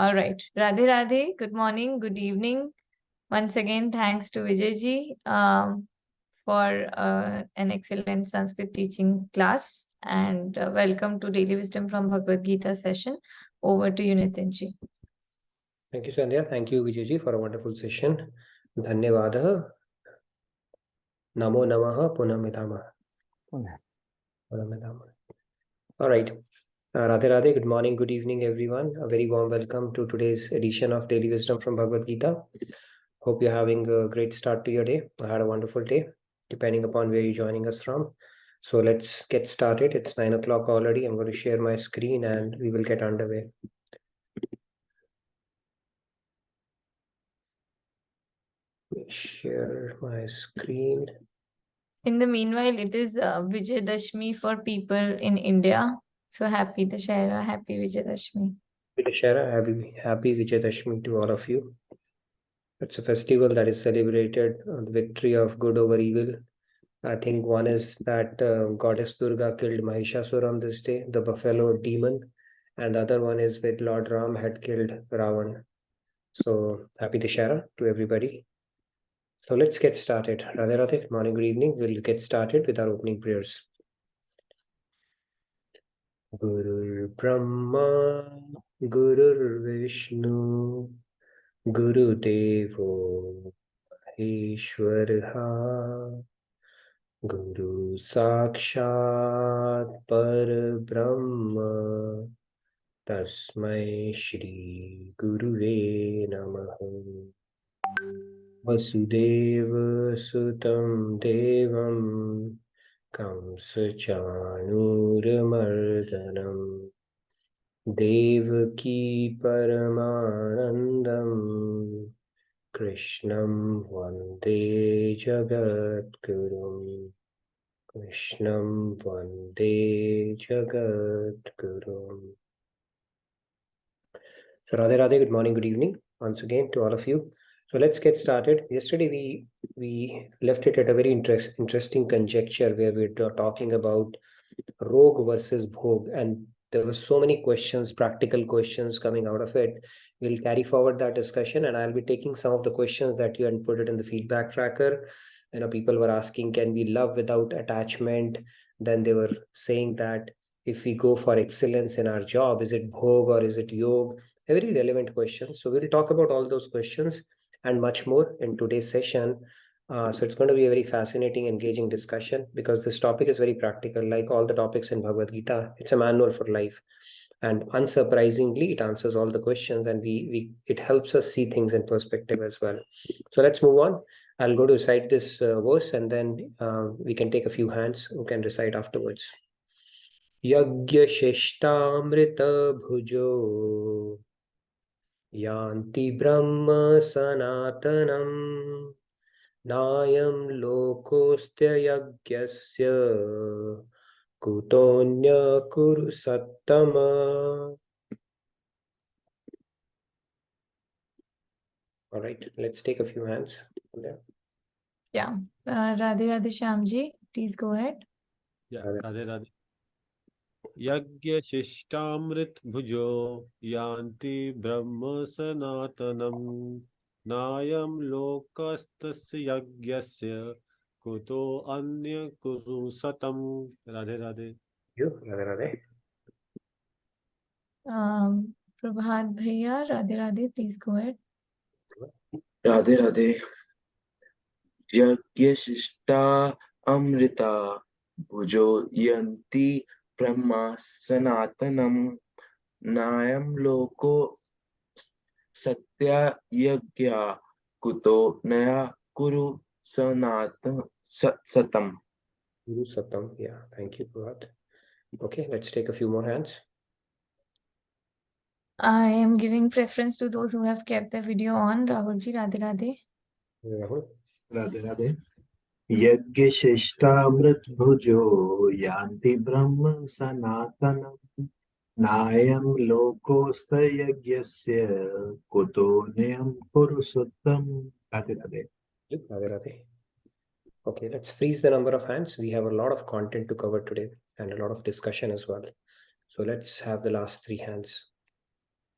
All right. Radhe Radhe. Good morning. Good evening. Once again, thanks to Vijayji for an excellent Sanskrit teaching class. And welcome to Daily Wisdom from Bhagavad Gita session. Over to you, Nitinji. Thank you, Sandhya. Thank you, Vijayji, for a wonderful session. Dhanyavadaha. Namo namaha punamidama. All right. Radhe Radhe. Good morning, good evening, everyone. A very warm welcome to today's edition of Daily Wisdom from Bhagavad Gita. Hope you're having a great start to your day. I had a wonderful day, depending upon where you're joining us from. So let's get started. It's 9 o'clock already. I'm going to share my screen and we will get underway. Share my screen. In the meanwhile, it is Vijayadashmi for people in India. So happy Dashera, happy Vijayadashmi. Happy Dashera, happy Vijayadashmi to all of you. It's a festival that is celebrated on the victory of good over evil. I think one is that goddess Durga killed Mahishasura on this day, the buffalo demon, and the other one is with Lord Ram had killed Ravan. So happy Dashera to everybody. So let's get started. Radhe Radhe, morning, good evening. We'll get started with our opening prayers. Gurur Brahma, Gurur Vishnu, Guru Devo Ishwaraha, Guru Sakshat Parabrahma, Tasmai Shri Guruve Namaha. Vasudeva Sutam Devam Kamsa Chanuramardanam Devaki Paramanandam Krishnam Vande Jagadgurum Krishnam Vande Jagadgurum. So Radhe Radhe, good morning, good evening once again to all of you. So let's get started. Yesterday we left it at a very interesting conjecture where we were talking about Rog versus Bhog, and there were so many questions, practical questions coming out of it. We'll carry forward that discussion, and I'll be taking some of the questions that you had put it in the feedback tracker. People were asking, can we love without attachment? Then they were saying that if we go for excellence in our job, is it Bhog or is it Yog? A very relevant question. So we'll talk about all those questions and much more in today's session. So it's going to be a very fascinating, engaging discussion because this topic is very practical. Like all the topics in Bhagavad Gita, it's a manual for life. And unsurprisingly, it answers all the questions and it helps us see things in perspective as well. So let's move on. I'll go to recite this verse and then we can take a few hands who can recite afterwards. Yagya Shishtamrita Bhujo Yanti Brahma Sanatanam Nayam Lokostya Yagyasya Kutonya Kuru Sattama. All right, let's take a few hands. Yeah. Radhe Radhe Shyamji, please go ahead. Yeah, Radhe Radhe. Yagya Shishtamrit Bhujo Yanti Brahma Sanatanam Nayam Lokastasya Yagyasya Kuto Anya Kuru Satam. Radhe Radhe. You, Radhe Radhe. Prabhat Bhaiya, Radhe Radhe, please go ahead. Radhe Radhe. Yagyashishta Amrita Bhujo Yanti Brahma Sanatanam Nayam Loko Satya Yagya Kuto Naya Kuru Satam. Guru Satam, yeah, thank you, Prabhat. Okay, let's take a few more hands. I am giving preference to those who have kept the video on. Rahulji, Radhe Radhe. Rahul. Radhe Radhe. Yagya Shishtamrit Bhujo Yanti Brahma Sanatanam Nayam Lokosta Yagyasya Kutonyam Purusuttam. Radhe Radhe. Radhe Radhe. Okay, let's freeze the number of hands. We have a lot of content to cover today and a lot of discussion as well. So let's have the last three hands.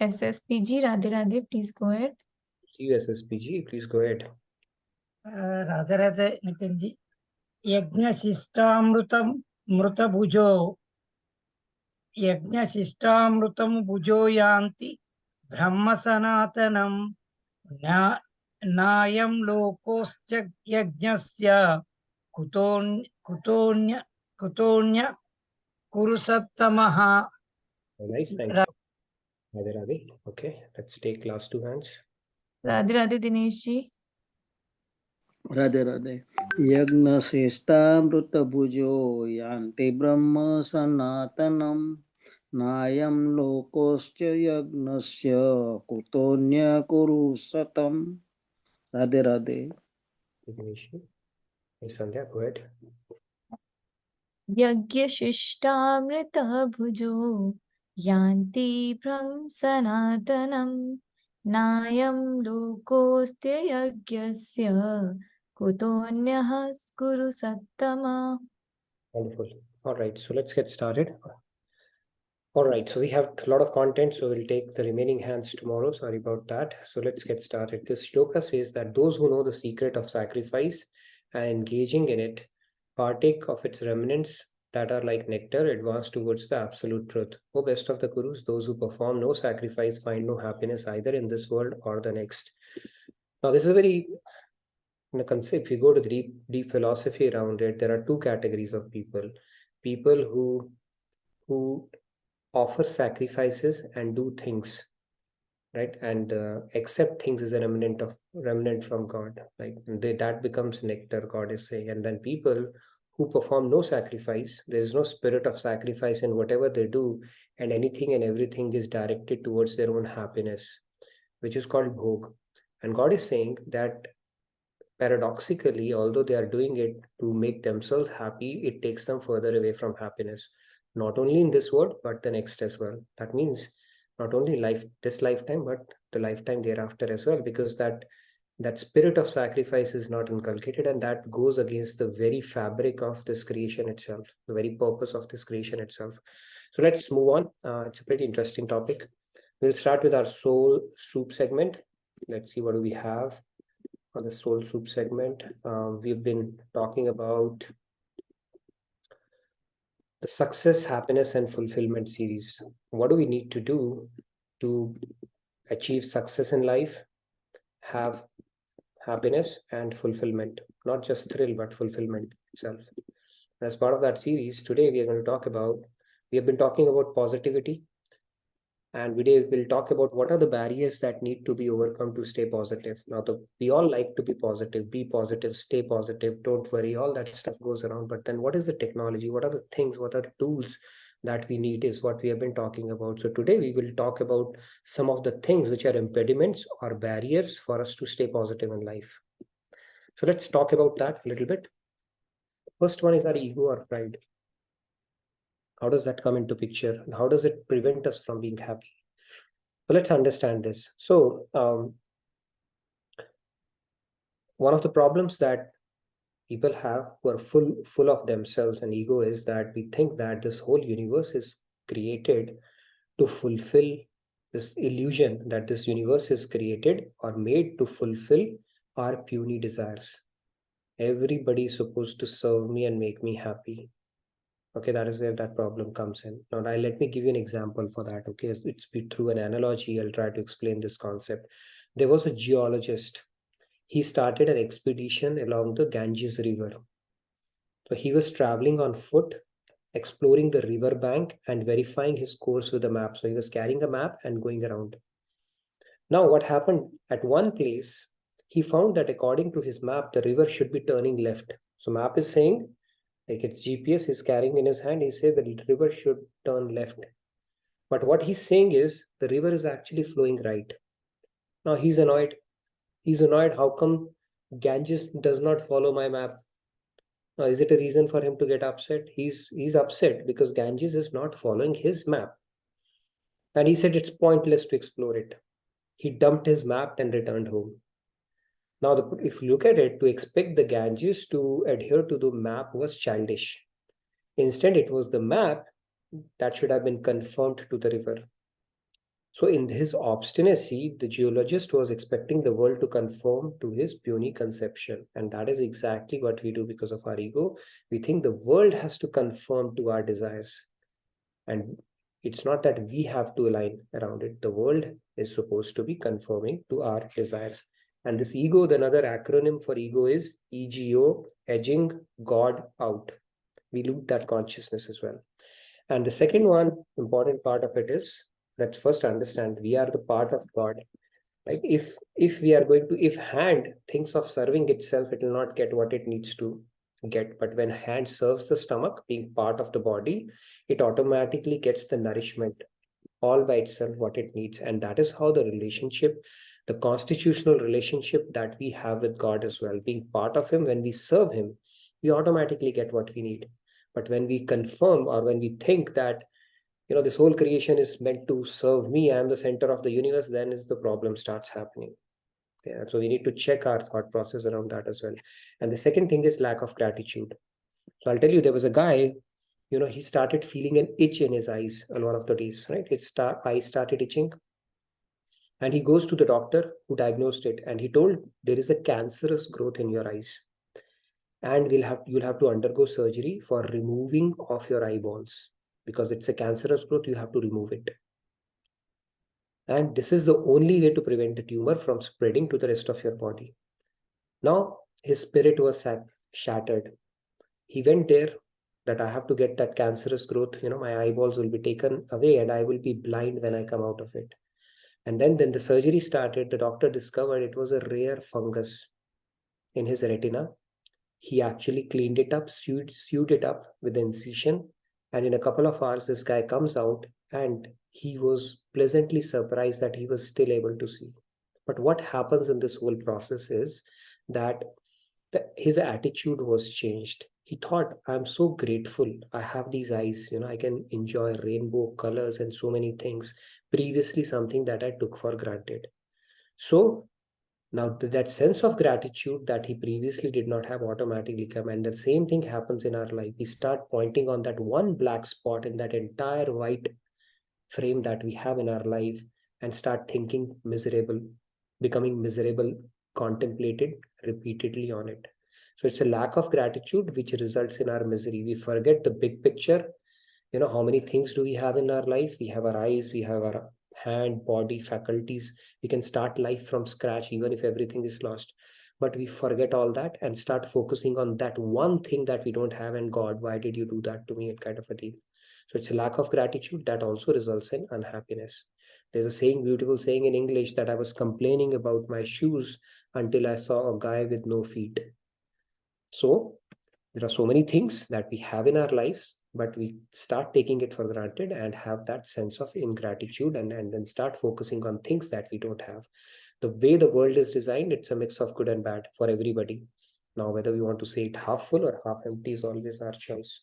SSPG, Radhe Radhe, please go ahead. See you, SSPG, please go ahead. Radhe Radhe, Nitinji. Yajnashishtamrutam mrutabhujo. Yajnashishtamrutam bhujo yanti. Brahma sanatanam. Nayam lokoscha yajnasya. Kutonya kurusattamaha. Nice, thank you. Radhe Radhe. Okay, let's take last two hands. Radhe Radhe, Dinesh ji. Radhe Radhe. Yagna Sestamruta Bhujo Yanti Brahma Sanatanam Nayam Lokoscha Yagnasya Kutonya Kuru Satam. Radhe Radhe. Dinesh ji. Yes, Sandhya, go ahead. Yagyashishtamrita bhujo yanti brahm sanatanam nayam lokostya yagyasya kutonyah kuru sattama. Wonderful. All right, so let's get started. All right, so we have a lot of content, so we'll take the remaining hands tomorrow. Sorry about that. So let's get started. This shloka says that those who know the secret of sacrifice and engaging in it partake of its remnants that are like nectar advance towards the absolute truth. O best of the Gurus, those who perform no sacrifice find no happiness either in this world or the next. Now, this is a very concept. If you go to the deep philosophy around it, there are two categories of people. People who offer sacrifices and do things, right, and accept things as a remnant from God, like that becomes nectar, God is saying. And then people who perform no sacrifice, there is no spirit of sacrifice in whatever they do, and anything and everything is directed towards their own happiness, which is called Bhog. And God is saying that paradoxically, although they are doing it to make themselves happy, it takes them further away from happiness, not only in this world, but the next as well. That means not only this lifetime, but the lifetime thereafter as well, because that spirit of sacrifice is not inculcated, and that goes against the very fabric of this creation itself, the very purpose of this creation itself. So let's move on. It's a pretty interesting topic. We'll start with our soul soup segment. Let's see what do we have on the soul soup segment. We've been talking about the success, happiness, and fulfillment series. What do we need to do to achieve success in life, have happiness and fulfillment, not just thrill, but fulfillment itself? As part of that series, today we are going to talk about, we have been talking about positivity, and today we'll talk about what are the barriers that need to be overcome to stay positive. Now, we all like to be positive, stay positive, don't worry, all that stuff goes around. But then what is the technology? What are the things? What are the tools that we need is what we have been talking about. So today we will talk about some of the things which are impediments or barriers for us to stay positive in life. So let's talk about that a little bit. First one is our ego or pride. How does that come into picture? How does it prevent us from being happy? So let's understand this. So one of the problems that people have who are full of themselves and ego is that we think that this whole universe is created to fulfill this illusion that this universe is created or made to fulfill our puny desires. Everybody is supposed to serve me and make me happy. Okay, that is where that problem comes in. Now, let me give you an example for that. Okay, it's through an analogy. I'll try to explain this concept. There was a geologist. He started an expedition along the Ganges River. So he was traveling on foot, exploring the river bank and verifying his course with a map. So he was carrying a map and going around. Now, what happened at one place, he found that according to his map, the river should be turning left. So map is saying, like it's GPS he's carrying in his hand, he said the river should turn left. But what he's saying is the river is actually flowing right. Now he's annoyed. How come Ganges does not follow my map? Now, is it a reason for him to get upset? He's upset because Ganges is not following his map. And he said it's pointless to explore it. He dumped his map and returned home. Now, if you look at it, to expect the Ganges to adhere to the map was childish. Instead, it was the map that should have been confirmed to the river. So in his obstinacy, the geologist was expecting the world to conform to his puny conception. And that is exactly what we do because of our ego. We think the world has to conform to our desires. And it's not that we have to align around it. The world is supposed to be conforming to our desires. And this ego, the another acronym for ego is EGO, edging God out. We lose that consciousness as well. And the second one, important part of it is, let's first understand we are the part of God. Like if we are going to, if hand thinks of serving itself, it will not get what it needs to get. But when hand serves the stomach, being part of the body, it automatically gets the nourishment all by itself what it needs. And that is how the relationship, the constitutional relationship that we have with God as well, being part of him, when we serve him, we automatically get what we need. But when we confirm, or when we think that, you know, this whole creation is meant to serve me, I am the center of the universe, then is the problem starts happening. Yeah, so we need to check our thought process around that as well. And the second thing is lack of gratitude. So I'll tell you, there was a guy, you know, he started feeling an itch in his eyes on one of the days, right? His eyes started itching. And he goes to the doctor who diagnosed it, and he told, there is a cancerous growth in your eyes. And you'll have to undergo surgery for removing of your eyeballs, because it's a cancerous growth, you have to remove it. And this is the only way to prevent the tumor from spreading to the rest of your body. Now, his spirit was shattered. He went there, that I have to get that cancerous growth, you know, my eyeballs will be taken away and I will be blind when I come out of it. And then the surgery started. The doctor discovered it was a rare fungus in his retina. He actually cleaned it up, sewed it up with the incision. And in a couple of hours, this guy comes out, and he was pleasantly surprised that he was still able to see. But what happens in this whole process is that his attitude was changed. He thought, I'm so grateful. I have these eyes, you know, I can enjoy rainbow colors and so many things. Previously, something that I took for granted. So now that sense of gratitude that he previously did not have automatically come. And the same thing happens in our life. We start pointing on that one black spot in that entire white frame that we have in our life, and start thinking miserable, becoming miserable, contemplated repeatedly on it. So it's a lack of gratitude which results in our misery. We forget the big picture. You know, how many things do we have in our life? We have our eyes, we have our hand, body, faculties. We can start life from scratch even if everything is lost. But we forget all that and start focusing on that one thing that we don't have. And God, why did you do that to me? And kind of a deal. So it's a lack of gratitude that also results in unhappiness. There's a saying, beautiful saying in English, that I was complaining about my shoes until I saw a guy with no feet. So there are so many things that we have in our lives, but we start taking it for granted and have that sense of ingratitude, and then start focusing on things that we don't have. The way the world is designed, it's a mix of good and bad for everybody. Now, whether we want to say it half full or half empty is always our choice.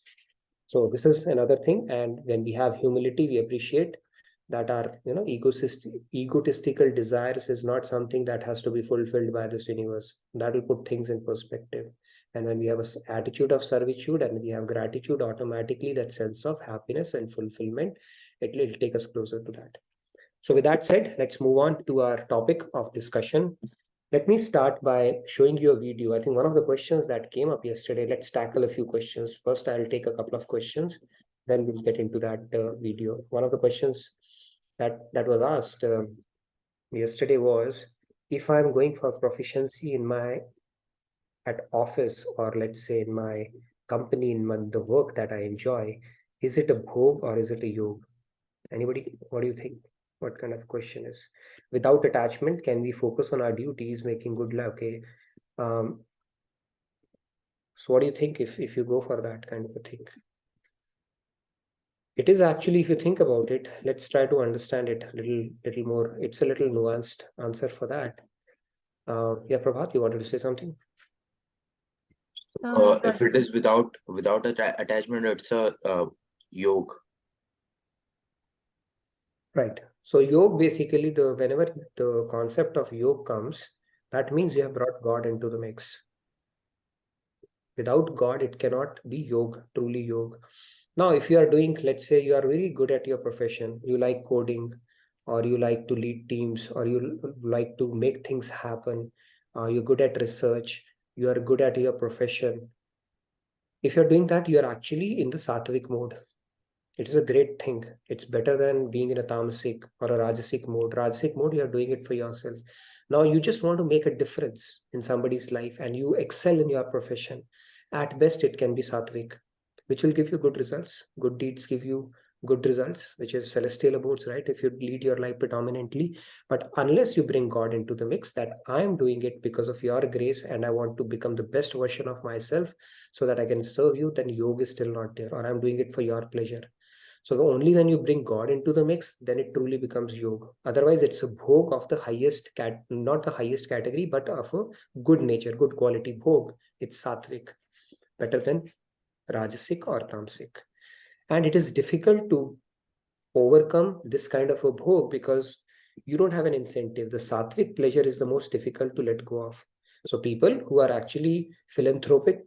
So this is another thing. And when we have humility, we appreciate that our, you know, egotistical desires is not something that has to be fulfilled by this universe. That will put things in perspective. And when we have an attitude of servitude and we have gratitude, automatically that sense of happiness and fulfillment, it will take us closer to that. So with that said, let's move on to our topic of discussion. Let me start by showing you a video. I think one of the questions that came up yesterday, let's tackle a few questions. First, I'll take a couple of questions, then we'll get into that video. One of the questions that was asked yesterday was, if I'm going for proficiency in at office, or let's say in my company, in the work that I enjoy, is it a bhog or is it a yoga? Anybody, what do you think? What kind of question is? Without attachment, can we focus on our duties, making good life? Okay. So what do you think if you go for that kind of a thing? It is actually, if you think about it, let's try to understand it a little more. It's a little nuanced answer for that. Yeah, Prabhat, you wanted to say something? If it is without attachment, it's a yoga. Right. So yoga, basically, whenever the concept of yoga comes, that means you have brought God into the mix. Without God, it cannot be yoga, truly yoga. Now, if you are doing, let's say you are very good at your profession, you like coding, or you like to lead teams, or you like to make things happen, you're good at research, you are good at your profession. If you're doing that, you're actually in the sattvic mode. It is a great thing. It's better than being in a tamasic or a rajasic mode. Rajasic mode, you're doing it for yourself. Now you just want to make a difference in somebody's life and you excel in your profession. At best, it can be sattvic, which will give you good results. Good deeds give you good results, which is celestial abodes, right? If you lead your life predominantly. But unless you bring God into the mix, that I am doing it because of your grace and I want to become the best version of myself so that I can serve you, then yoga is still not there, or I'm doing it for your pleasure. So only when you bring God into the mix, then it truly becomes yoga. Otherwise, it's a bhog of the highest not the highest category, but of a good nature, good quality bhog. It's sattvic, better than rajasic or tamasic. And it is difficult to overcome this kind of a bhog because you don't have an incentive. The sattvic pleasure is the most difficult to let go of. So people who are actually philanthropists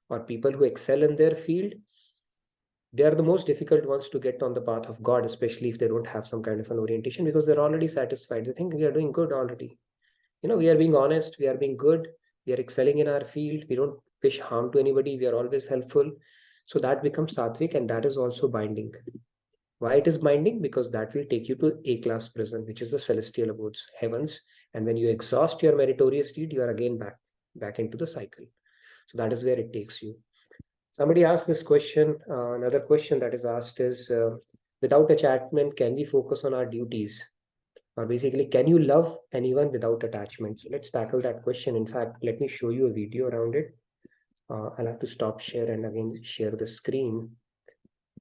or people who excel in their field, they are the most difficult ones to get on the path of God, especially if they don't have some kind of an orientation, because they're already satisfied. They think we are doing good already. We are being honest, we are being good, we are excelling in our field, we don't wish harm to anybody, we are always helpful. So that becomes sattvic, and that is also binding. Why it is binding? Because that will take you to A-class prison, which is the celestial abodes, heavens. And when you exhaust your meritorious deed, you are again back into the cycle. So that is where it takes you. Somebody asked this question. Another question that is asked is, without attachment, can we focus on our duties? Or basically, can you love anyone without attachment? So let's tackle that question. In fact, let me show you a video around it. I'll have to stop share and again share the screen.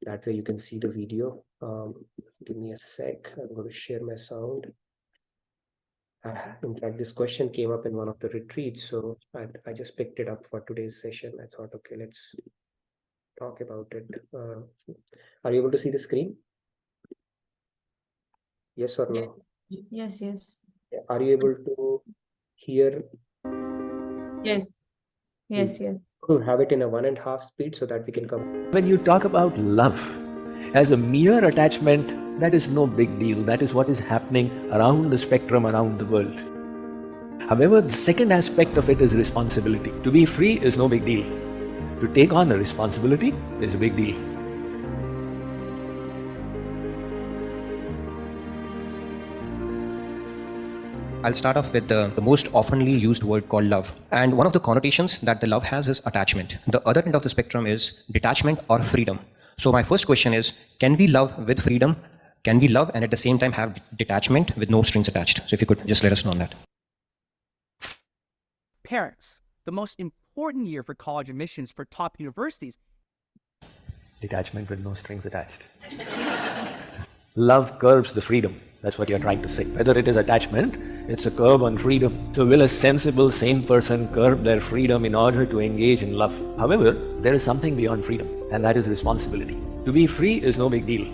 That way you can see the video. Give me a sec. I'm going to share my sound. In fact, this question came up in one of the retreats, so I just picked it up for today's session. I thought, okay, let's talk about it. Are you able to see the screen? Yes or no? Yes. Are you able to hear? Yes. To have it in a 1.5 speed so that we can come. When you talk about love as a mere attachment, that is no big deal. That is what is happening around the spectrum, around the world. However, the second aspect of it is responsibility. To be free is no big deal. To take on a responsibility is a big deal. I'll start off with the most oftenly used word called love. And one of the connotations that the love has is attachment. The other end of the spectrum is detachment or freedom. So my first question is, can we love with freedom? Can we love and at the same time have detachment with no strings attached? So if you could just let us know on that. Parents, the most important year for college admissions for top universities. Detachment with no strings attached. Love curbs the freedom. That's what you're trying to say. Whether it is attachment, it's a curb on freedom. So will a sensible, sane person curb their freedom in order to engage in love? However, there is something beyond freedom, and that is responsibility. To be free is no big deal.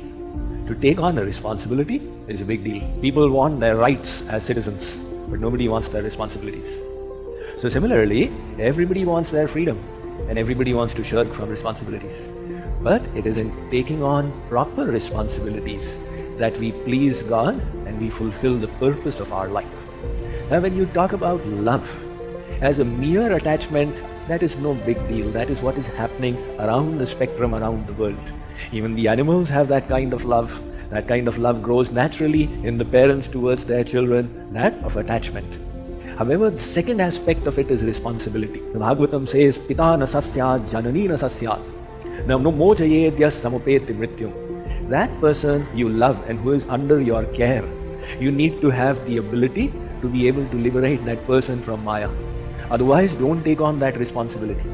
To take on a responsibility is a big deal. People want their rights as citizens, but nobody wants their responsibilities. So similarly, everybody wants their freedom, and everybody wants to shirk from responsibilities. But it is in taking on proper responsibilities that we please God and we fulfill the purpose of our life. Now when you talk about love as a mere attachment, that is no big deal. That is what is happening around the spectrum, around the world. Even the animals have that kind of love. That kind of love grows naturally in the parents towards their children, that of attachment. However, the second aspect of it is responsibility. The Bhagavatam says, Pita na sasyat, janani na sasyat, no mojayedya samupeti mrityum. That person you love and who is under your care, you need to have the ability to be able to liberate that person from Maya. Otherwise, don't take on that responsibility.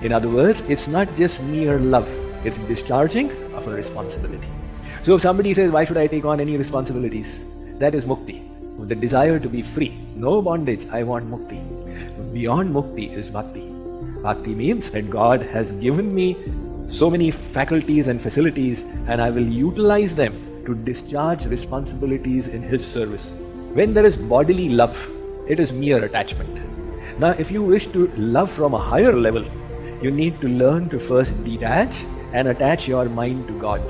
In other words, it's not just mere love, it's discharging of a responsibility. So if somebody says, why should I take on any responsibilities? That is mukti, the desire to be free. No bondage, I want mukti. Beyond mukti is bhakti. Bhakti means that God has given me so many faculties and facilities, and I will utilize them to discharge responsibilities in His service. When there is bodily love, it is mere attachment. Now, if you wish to love from a higher level, you need to learn to first detach and attach your mind to God.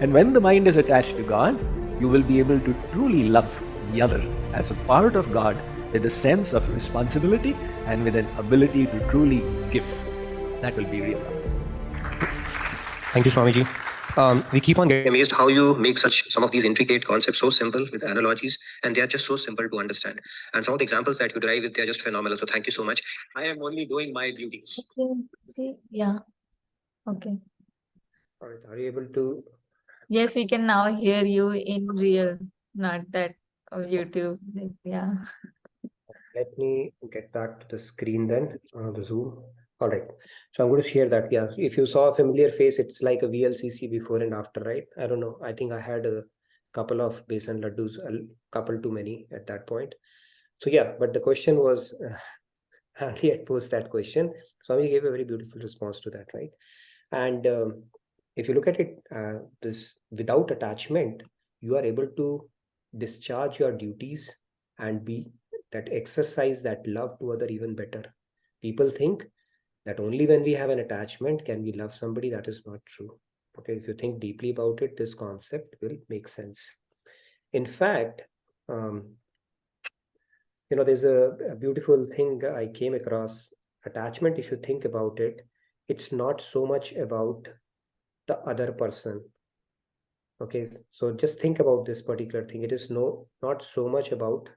And when the mind is attached to God, you will be able to truly love the other as a part of God with a sense of responsibility and with an ability to truly give. That will be real love. Thank you, Swamiji. We keep on getting amazed how you make some of these intricate concepts so simple with analogies, and they are just so simple to understand. And some of the examples that you derive with, they are just phenomenal. So thank you so much. I am only doing my duty. Okay. See, yeah. Okay. All right. Are you able to? Yes, we can now hear you in real, not that of YouTube. Yeah. Let me get back to the screen then, the Zoom. All right. So I'm going to share that. Yeah. If you saw a familiar face, it's like a VLCC before and after, right? I don't know. I think I had a couple of besan laddus, a couple too many at that point. So yeah, but the question was, Handy had posed that question. Swami gave a very beautiful response to that, right? And if you look at it, this without attachment, you are able to discharge your duties and be that exercise that love to other even better. People think that only when we have an attachment can we love somebody. That is not true. Okay, if you think deeply about it, this concept will make sense. In fact, there's a beautiful thing I came across. Attachment, if you think about it, it's not so much about the other person. Okay, so just think about this particular thing. It is not so much about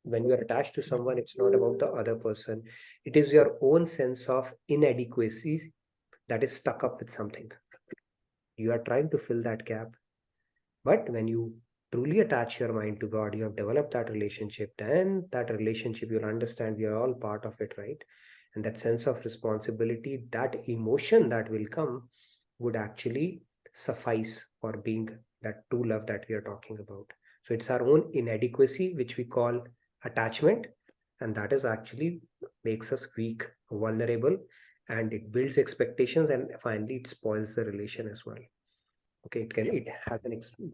when you are attached to someone, it's not about the other person. It is your own sense of inadequacy that is stuck up with something. You are trying to fill that gap. But when you truly attach your mind to God, you have developed that relationship, then that relationship, you'll understand we are all part of it, right? And that sense of responsibility, that emotion that will come would actually suffice for being that true love that we are talking about. So it's our own inadequacy, which we call attachment. And that is actually makes us weak, vulnerable, and it builds expectations, and finally it spoils the relation as well. Okay, it has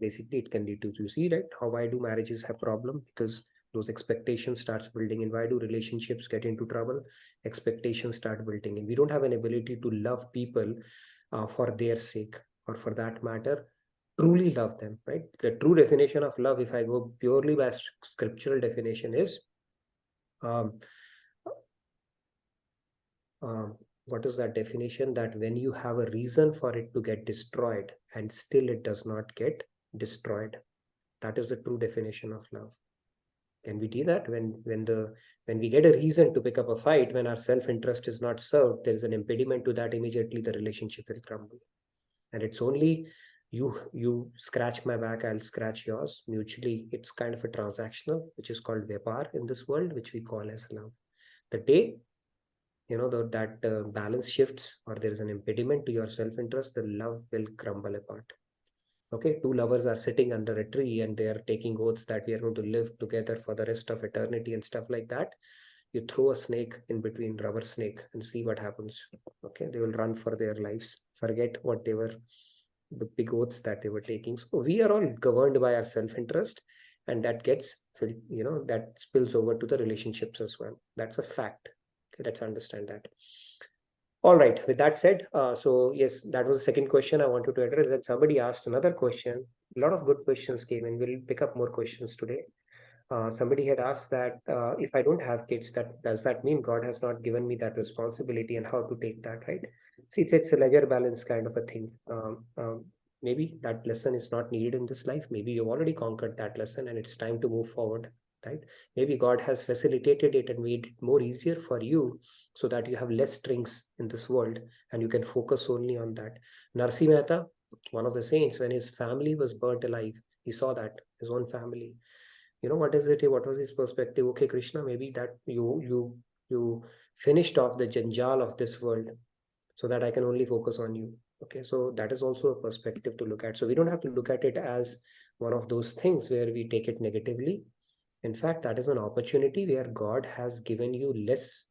basically it can lead to, you see, right, why do marriages have problem? Because those expectations starts building. And why do relationships get into trouble? Expectations start building, and we don't have an ability to love people for their sake, or for that matter, truly love them, right? The true definition of love, if I go purely by scriptural definition, is what is that definition? That when you have a reason for it to get destroyed and still it does not get destroyed, that is the true definition of love. Can we do that? When we get a reason to pick up a fight, when our self-interest is not served, there is an impediment to that, immediately the relationship will crumble. And it's only you scratch my back, I'll scratch yours. Mutually, it's kind of a transactional, which is called vyapar in this world, which we call as love. The day that balance shifts, or there is an impediment to your self-interest, the love will crumble apart. Okay, two lovers are sitting under a tree and they are taking oaths that we are going to live together for the rest of eternity and stuff like that. You throw a snake in between, rubber snake, and see what happens. Okay, they will run for their lives, forget what they were, the big oaths that they were taking. So we are all governed by our self-interest, and that gets that spills over to the relationships as well. That's a fact. Okay, let's understand that. All right, with that said, so yes, that was the second question I wanted to address. Then somebody asked another question. A lot of good questions came in. We'll pick up more questions today. Somebody had asked that if I don't have kids, does that mean God has not given me that responsibility, and how to take that, right? See, it's a ledger balance kind of a thing. Maybe that lesson is not needed in this life. Maybe you've already conquered that lesson and it's time to move forward, right? Maybe God has facilitated it and made it more easier for you, so that you have less strings in this world and you can focus only on that. Narsi Mehta, one of the saints, when his family was burnt alive, he saw that his own family. What is it? What was his perspective? Okay, Krishna, maybe that you finished off the janjal of this world so that I can only focus on you. Okay, so that is also a perspective to look at. So we don't have to look at it as one of those things where we take it negatively. In fact, that is an opportunity where God has given you less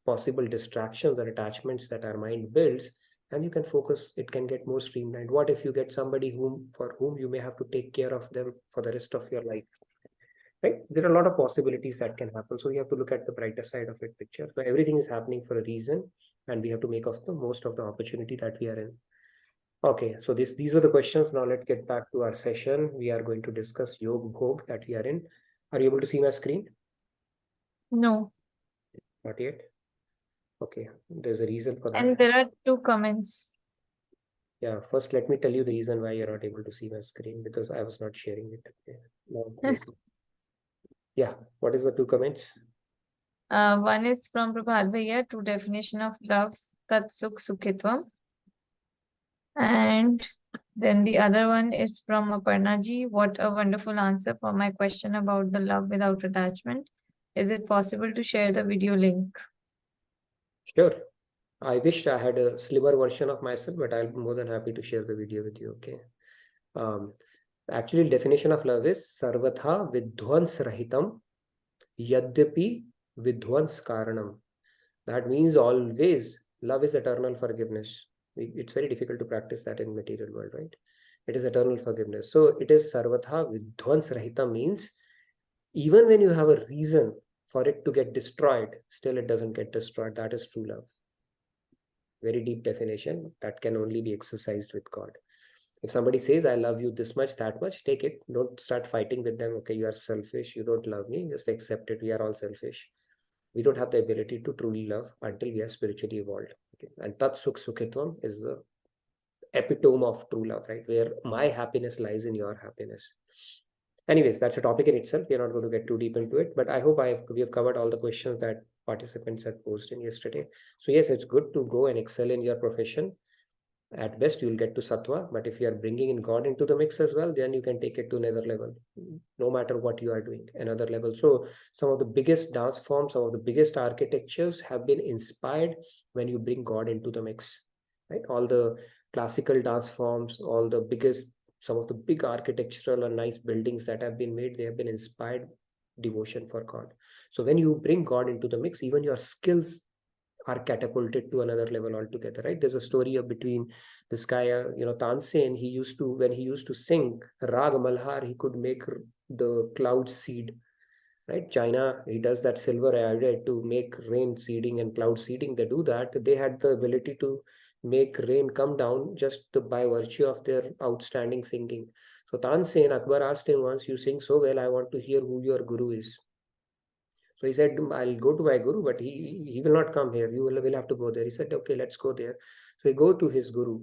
possible distractions or attachments that our mind builds, and you can focus. It can get more streamlined. What if you get somebody for whom you may have to take care of them for the rest of your life, right? There are a lot of possibilities that can happen. So you have to look at the brighter side of it picture. So everything is happening for a reason, and we have to make of the most of the opportunity that we are in. Okay, so these are the questions. Now let's get back to our session. We are going to discuss Yog Bhog that we are in. Are you able to see my screen? No. Not yet. Okay, there's a reason for that. And there are 2 comments. Yeah, first let me tell you the reason why you're not able to see my screen, because I was not sharing it. Okay. Now, yeah, what is the 2 comments? One is from Prabhat Bhaiya, to definition of love, Tat Sukh Sukhitvam. And then the other one is from Aparna ji. What a wonderful answer for my question about the love without attachment. Is it possible to share the video link? Sure. I wish I had a slimmer version of myself, but I'll be more than happy to share the video with you. Okay. Actually, definition of love is Sarvatha Vidhvans Rahitam Yadyapi Vidhvans Karanam. That means always love is eternal forgiveness. It's very difficult to practice that in material world, right? It is eternal forgiveness. So it is Sarvatha Vidhvans Rahitam means even when you have a reason for it to get destroyed, still it doesn't get destroyed. That is true love. Very deep definition that can only be exercised with God. If somebody says, I love you this much, that much, take it. Don't start fighting with them. Okay, you are selfish. You don't love me. Just accept it. We are all selfish. We don't have the ability to truly love until we are spiritually evolved. Okay? And Tat Sukh Sukhitvam is the epitome of true love, right? Where my happiness lies in your happiness. Anyways, that's a topic in itself. We're not going to get too deep into it, but I hope we have covered all the questions that participants had posed in yesterday. So yes, it's good to go and excel in your profession. At best, you'll get to Sattva, but if you are bringing in God into the mix as well, then you can take it to another level, no matter what you are doing, another level. So some of the biggest dance forms, some of the biggest architectures have been inspired when you bring God into the mix, right? All the classical dance forms, all the biggest, some of the big architectural and nice buildings that have been made, they have been inspired devotion for God. So when you bring God into the mix, even your skills are catapulted to another level altogether, right? There's a story between this guy, Tansen. When he used to sing Rag Malhar, he could make the cloud seed, right? China, he does that silver iodide to make rain seeding and cloud seeding. They do that. They had the ability to make rain come down just by virtue of their outstanding singing. So Tansen, Akbar asked him once, you sing so well, I want to hear who your guru is. So he said, I'll go to my guru, but he will not come here. You will have to go there. He said, okay, let's go there. So he go to his guru,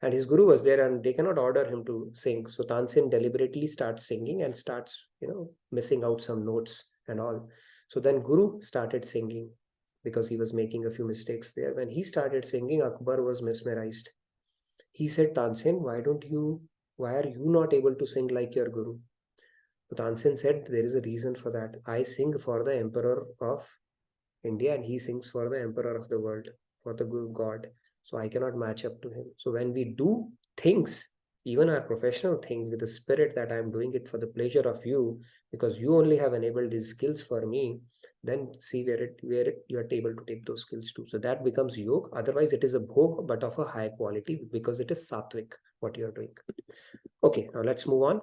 and his guru was there, and they cannot order him to sing. So Tansen deliberately starts singing and starts, missing out some notes and all. So then guru started singing because he was making a few mistakes there. When he started singing, Akbar was mesmerized. He said, Tansen, why are you not able to sing like your guru? Tansen said, there is a reason for that. I sing for the Emperor of India and he sings for the Emperor of the world, for the God. So I cannot match up to him. So when we do things, even our professional things, with the spirit that I'm doing it for the pleasure of you, because you only have enabled these skills for me, then see where you are able to take those skills to. So that becomes yoga. Otherwise, it is a bhog, but of a high quality because it is sattvic, what you are doing. Okay, now let's move on.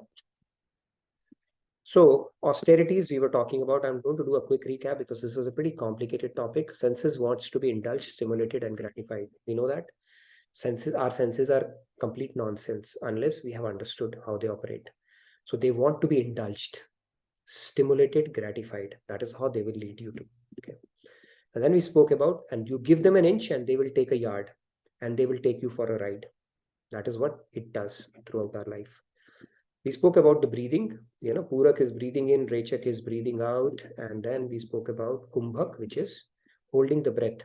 So austerities we were talking about. I'm going to do a quick recap because this is a pretty complicated topic. Senses wants to be indulged, stimulated, and gratified. We know that our senses are complete nonsense unless we have understood how they operate. So they want to be indulged, stimulated, gratified. That is how they will lead you to. Okay. And then we spoke about, and you give them an inch and they will take a yard and they will take you for a ride. That is what it does throughout our life. We spoke about the breathing, Purak is breathing in, Rechak is breathing out. And then we spoke about Kumbhak, which is holding the breath.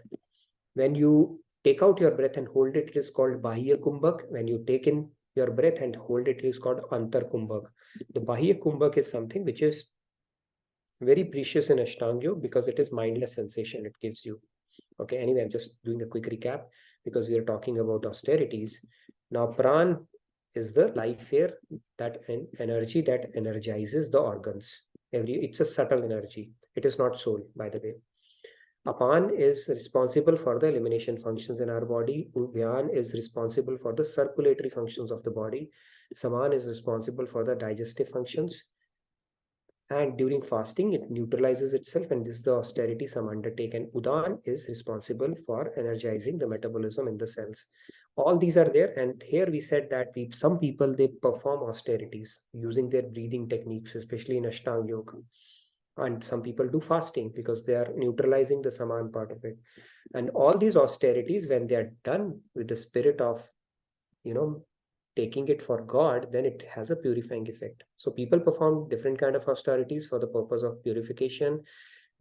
When you take out your breath and hold it, it is called Bahya Kumbhak. When you take in your breath and hold it, it is called Antar Kumbhak. The Bahya Kumbhak is something which is very precious in Ashtanga Yoga because it is mindless sensation it gives you. Okay, anyway, I'm just doing a quick recap because we are talking about austerities. Now, Pran is the life air, that energy that energizes the organs. It's a subtle energy. It is not soul, by the way. Apan is responsible for the elimination functions in our body. Vyan is responsible for the circulatory functions of the body. Saman is responsible for the digestive functions. And during fasting, it neutralizes itself, and this is the austerity some undertake. And Udan is responsible for energizing the metabolism in the cells. All these are there, and here we said that some people, they perform austerities using their breathing techniques, especially in Ashtanga Yoga. And some people do fasting because they are neutralizing the Saman part of it. And all these austerities, when they are done with the spirit of, taking it for God, then it has a purifying effect. So people perform different kind of austerities for the purpose of purification.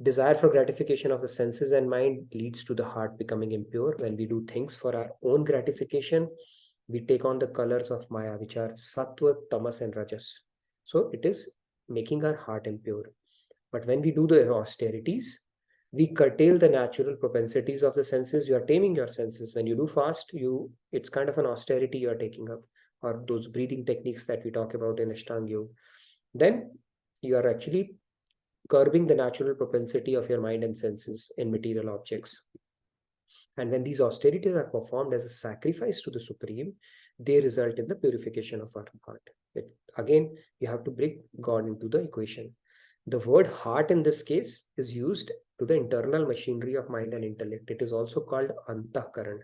Desire for gratification of the senses and mind leads to the heart becoming impure. When we do things for our own gratification, we take on the colors of Maya, which are Sattva, Tamas, and Rajas. So it is making our heart impure. But when we do the austerities, we curtail the natural propensities of the senses. You are taming your senses. When you do fast, it's kind of an austerity you are taking up, or those breathing techniques that we talk about in Ashtanga Yoga. Then you are actually curbing the natural propensity of your mind and senses in material objects. And when these austerities are performed as a sacrifice to the Supreme, they result in the purification of our heart. Again, you have to bring God into the equation. The word heart in this case is used to the internal machinery of mind and intellect. It is also called antakaran.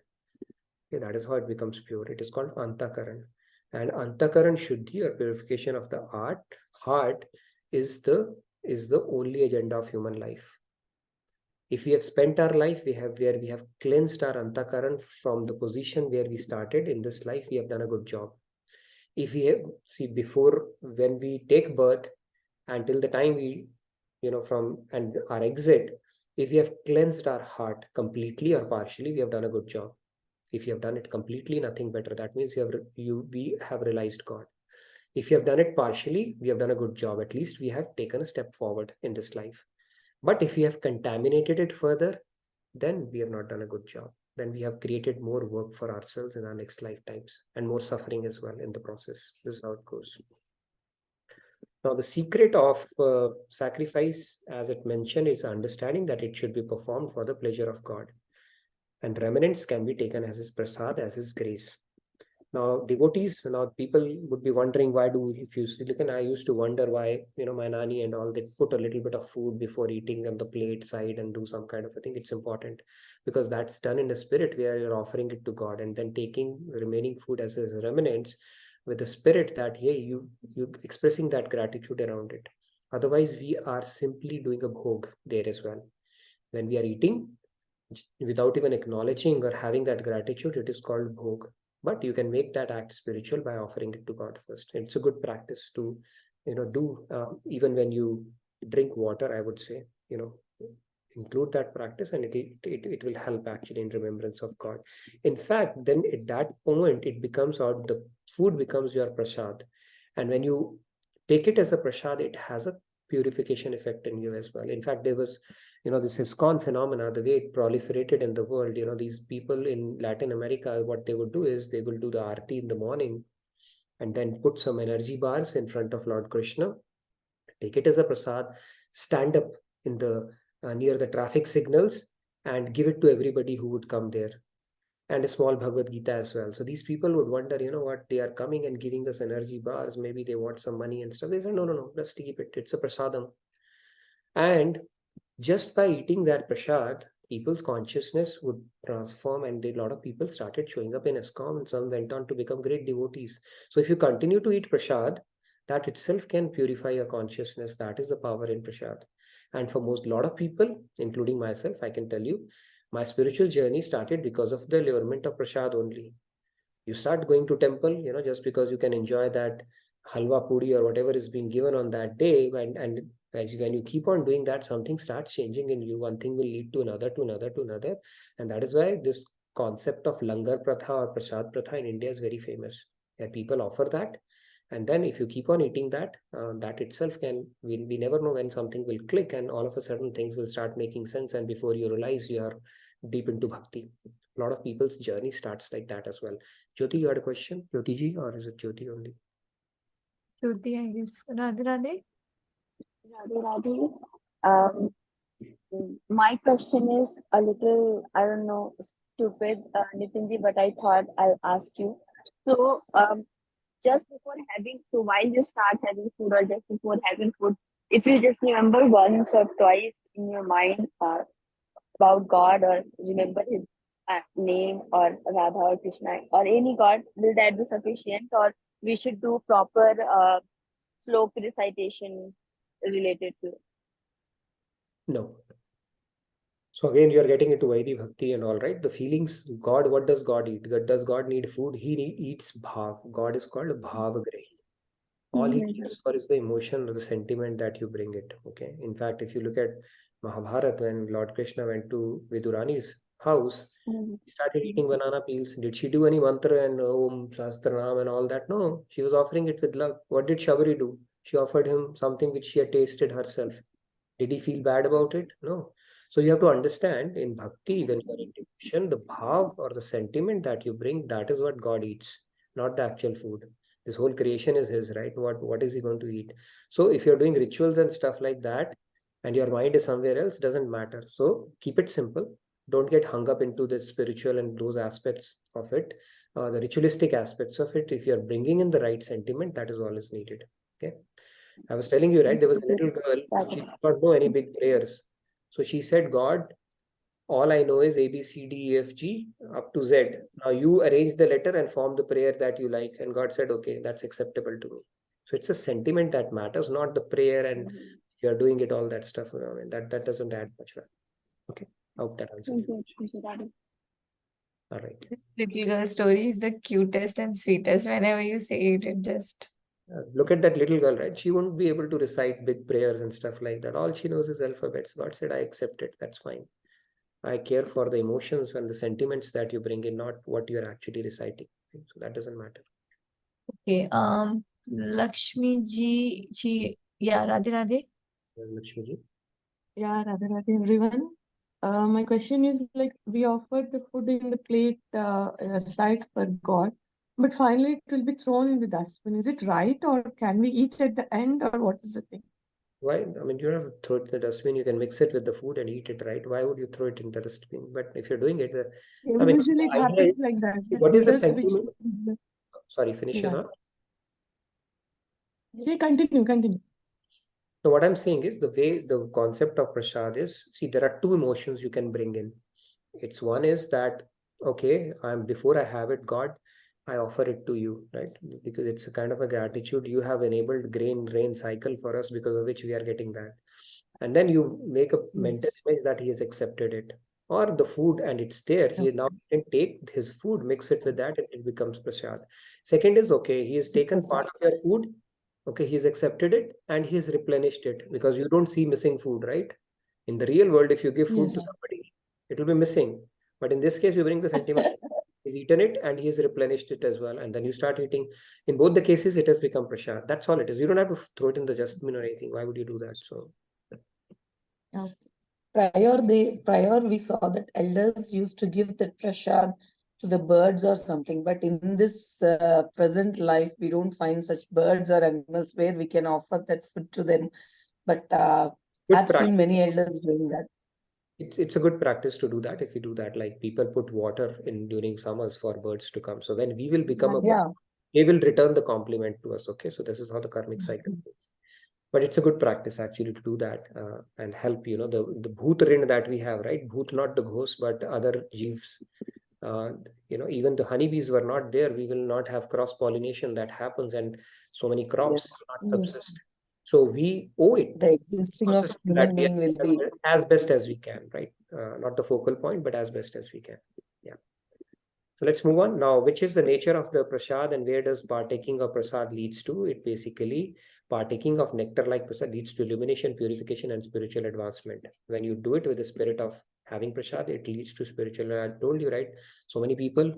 Okay, that is how it becomes pure. It is called antakaran. And antakaran shuddhi, or purification of the heart is the only agenda of human life. If we have spent our life, where we have cleansed our antakaran from the position where we started in this life, we have done a good job. If we have, before, when we take birth until the time we, from and our exit, if we have cleansed our heart completely or partially, we have done a good job. If you have done it completely, nothing better. That means we have realized God. If you have done it partially, we have done a good job. At least we have taken a step forward in this life. But if we have contaminated it further, then we have not done a good job. Then we have created more work for ourselves in our next lifetimes, and more suffering as well in the process. This is how it goes. Now, the secret of sacrifice, as it mentioned, is understanding that it should be performed for the pleasure of God. And remnants can be taken as his prasad, as his grace. Now, devotees, people would be wondering, if you see, I used to wonder why, my nani and all, they put a little bit of food before eating on the plate side and do some kind of a thing. It's important because that's done in the spirit where you're offering it to God, and then taking remaining food as remnants with the spirit that, hey, you expressing that gratitude around it. Otherwise, we are simply doing a bhog there as well. When we are eating, without even acknowledging or having that gratitude, it is called bhog. But you can make that act spiritual by offering it to God first. It's a good practice to, do even when you drink water. I would say, include that practice, and it will help actually in remembrance of God. In fact, then at that moment, it becomes out, the food becomes your prasad, and when you take it as a prasad, it has a purification effect in you as well. In fact, there was, this ISKCON phenomena, the way it proliferated in the world. These people in Latin America, what they would do is they will do the aarti in the morning and then put some energy bars in front of Lord Krishna, take it as a prasad, stand up in the near the traffic signals and give it to everybody who would come there, and a small Bhagavad Gita as well. So these people would wonder, what, they are coming and giving us energy bars, maybe they want some money and stuff. They said, no, let's keep it. It's a prasadam. And just by eating that prasad, people's consciousness would transform, and a lot of people started showing up in ISKCON, and some went on to become great devotees. So if you continue to eat prasad, that itself can purify your consciousness. That is the power in prasad. And for lot of people, including myself, I can tell you, my spiritual journey started because of the allurement of prasad only. You start going to temple, just because you can enjoy that halwa puri or whatever is being given on that day, and when you keep on doing that, something starts changing in you. One thing will lead to another, and that is why this concept of langar pratha or prasad pratha in India is very famous. That people offer that, and then if you keep on eating that, that itself we never know when something will click, and all of a sudden things will start making sense, and before you realize, you are deep into bhakti. A lot of people's journey starts like that as well. Jyoti, you had a question? Jyoti ji, or is it Jyoti only? Jyoti, I guess. Radhe Radhe. Radhe Radhe. My question is a little, I don't know, stupid, Nitinji, but I thought I'll ask you. So, just before having, so while you start having food or just before having food, if you just remember once or twice in your mind about God, or remember his name, or Radha or Krishna or any God, will that be sufficient, or we should do proper slope recitation related to it? No. So again, you're getting into Vaidhi Bhakti and all, right? The feelings, God, what does God eat? Does God need food? He eats bhav. God is called a bhavagrahi. All he cares for is the emotion or the sentiment that you bring it. Okay. In fact, if you look at Mahabharata, when Lord Krishna went to Vidurani's house, he started eating banana peels. Did she do any mantra and Om Shastranam and all that? No, she was offering it with love. What did Shabari do? She offered him something which she had tasted herself. Did he feel bad about it? No. So you have to understand in bhakti, when you are in devotion, the bhav or the sentiment that you bring, that is what God eats, not the actual food. This whole creation is his, right? What is he going to eat? So if you're doing rituals and stuff like that, and your mind is somewhere else, doesn't matter. So keep it simple. Don't get hung up into the spiritual and those aspects of it, the ritualistic aspects of it. If you're bringing in the right sentiment, that is all is needed. Okay. I was telling you, right? There was a little girl, she did not know any big prayers. So she said, God, all I know is A, B, C, D, E, F, G up to Z. Now you arrange the letter and form the prayer that you like. And God said, okay, that's acceptable to me. So it's a sentiment that matters, not the prayer and you're doing it, all that stuff. I mean, that doesn't add much value. Okay. I hope that answers you. All right. Little girl story is the cutest and sweetest. Whenever you say it, it just Look at that little girl, right? She won't be able to recite big prayers and stuff like that. All she knows is alphabets. God said, I accept it. That's fine. I care for the emotions and the sentiments that you bring in, not what you're actually reciting. So that doesn't matter. okay. Lakshmi ji, yeah, Radhe Radhe. Lakshmi ji. Yeah, Radha Radha, everyone. My question is, like, we offered the food in the plate aside for God, but finally it will be thrown in the dustbin. Is it right, or can we eat at the end, or what is the thing? Why? I mean, you don't have to throw it in the dustbin. You can mix it with the food and eat it, right? Why would you throw it in the dustbin? But if you're doing it, I mean, Usually it the idea happens is, like that. see, what is the Leaders which sentiment? Sorry, finish your Yeah. thought. Yeah, continue. So what I'm saying is the way the concept of prasad is, see, there are two emotions you can bring in. It's one is that, okay, before I have it, God, I offer it to you, right? Because it's a kind of a gratitude. You have enabled rain cycle for us, because of which we are getting that. And then you make a mental image that he has accepted it. Or the food, and it's there. He now can take his food, mix it with that, and it becomes prasad. Second is, okay, he has taken part of your food. Okay, he's accepted it and he's replenished it, because you don't see missing food, right? In the real world, if you give food to somebody, it will be missing. But in this case, you bring the sentiment, he's eaten it and he's replenished it as well. And then you start eating. In both the cases, it has become prasad. That's all it is. You don't have to throw it in the dustbin or anything. Why would you do that? So Prior we saw that elders used to give the prasad to the birds or something, but in this present life we don't find such birds or animals where we can offer that food to them. But I've seen many elders doing that. It's a good practice to do that. If you do that, like people put water in during summers for birds to come. So when we will become a bird, they will return the compliment to us. Okay, so this is how the karmic cycle is. But it's a good practice actually to do that and help, the bhoot rin that we have, right? Bhoot, not the ghost, but other jeeves. Even the honeybees were not there. We will not have cross pollination that happens, and so many crops will not subsist. So we owe it. The existing of human being will be as best as we can, right? Not the focal point, but as best as we can. Yeah. So let's move on now. Which is the nature of the prasad and where does partaking of prasad leads to? It basically, partaking of nectar like prasad leads to illumination, purification, and spiritual advancement. When you do it with the spirit of having prasad, it leads to spiritual. I told you, right? So many people,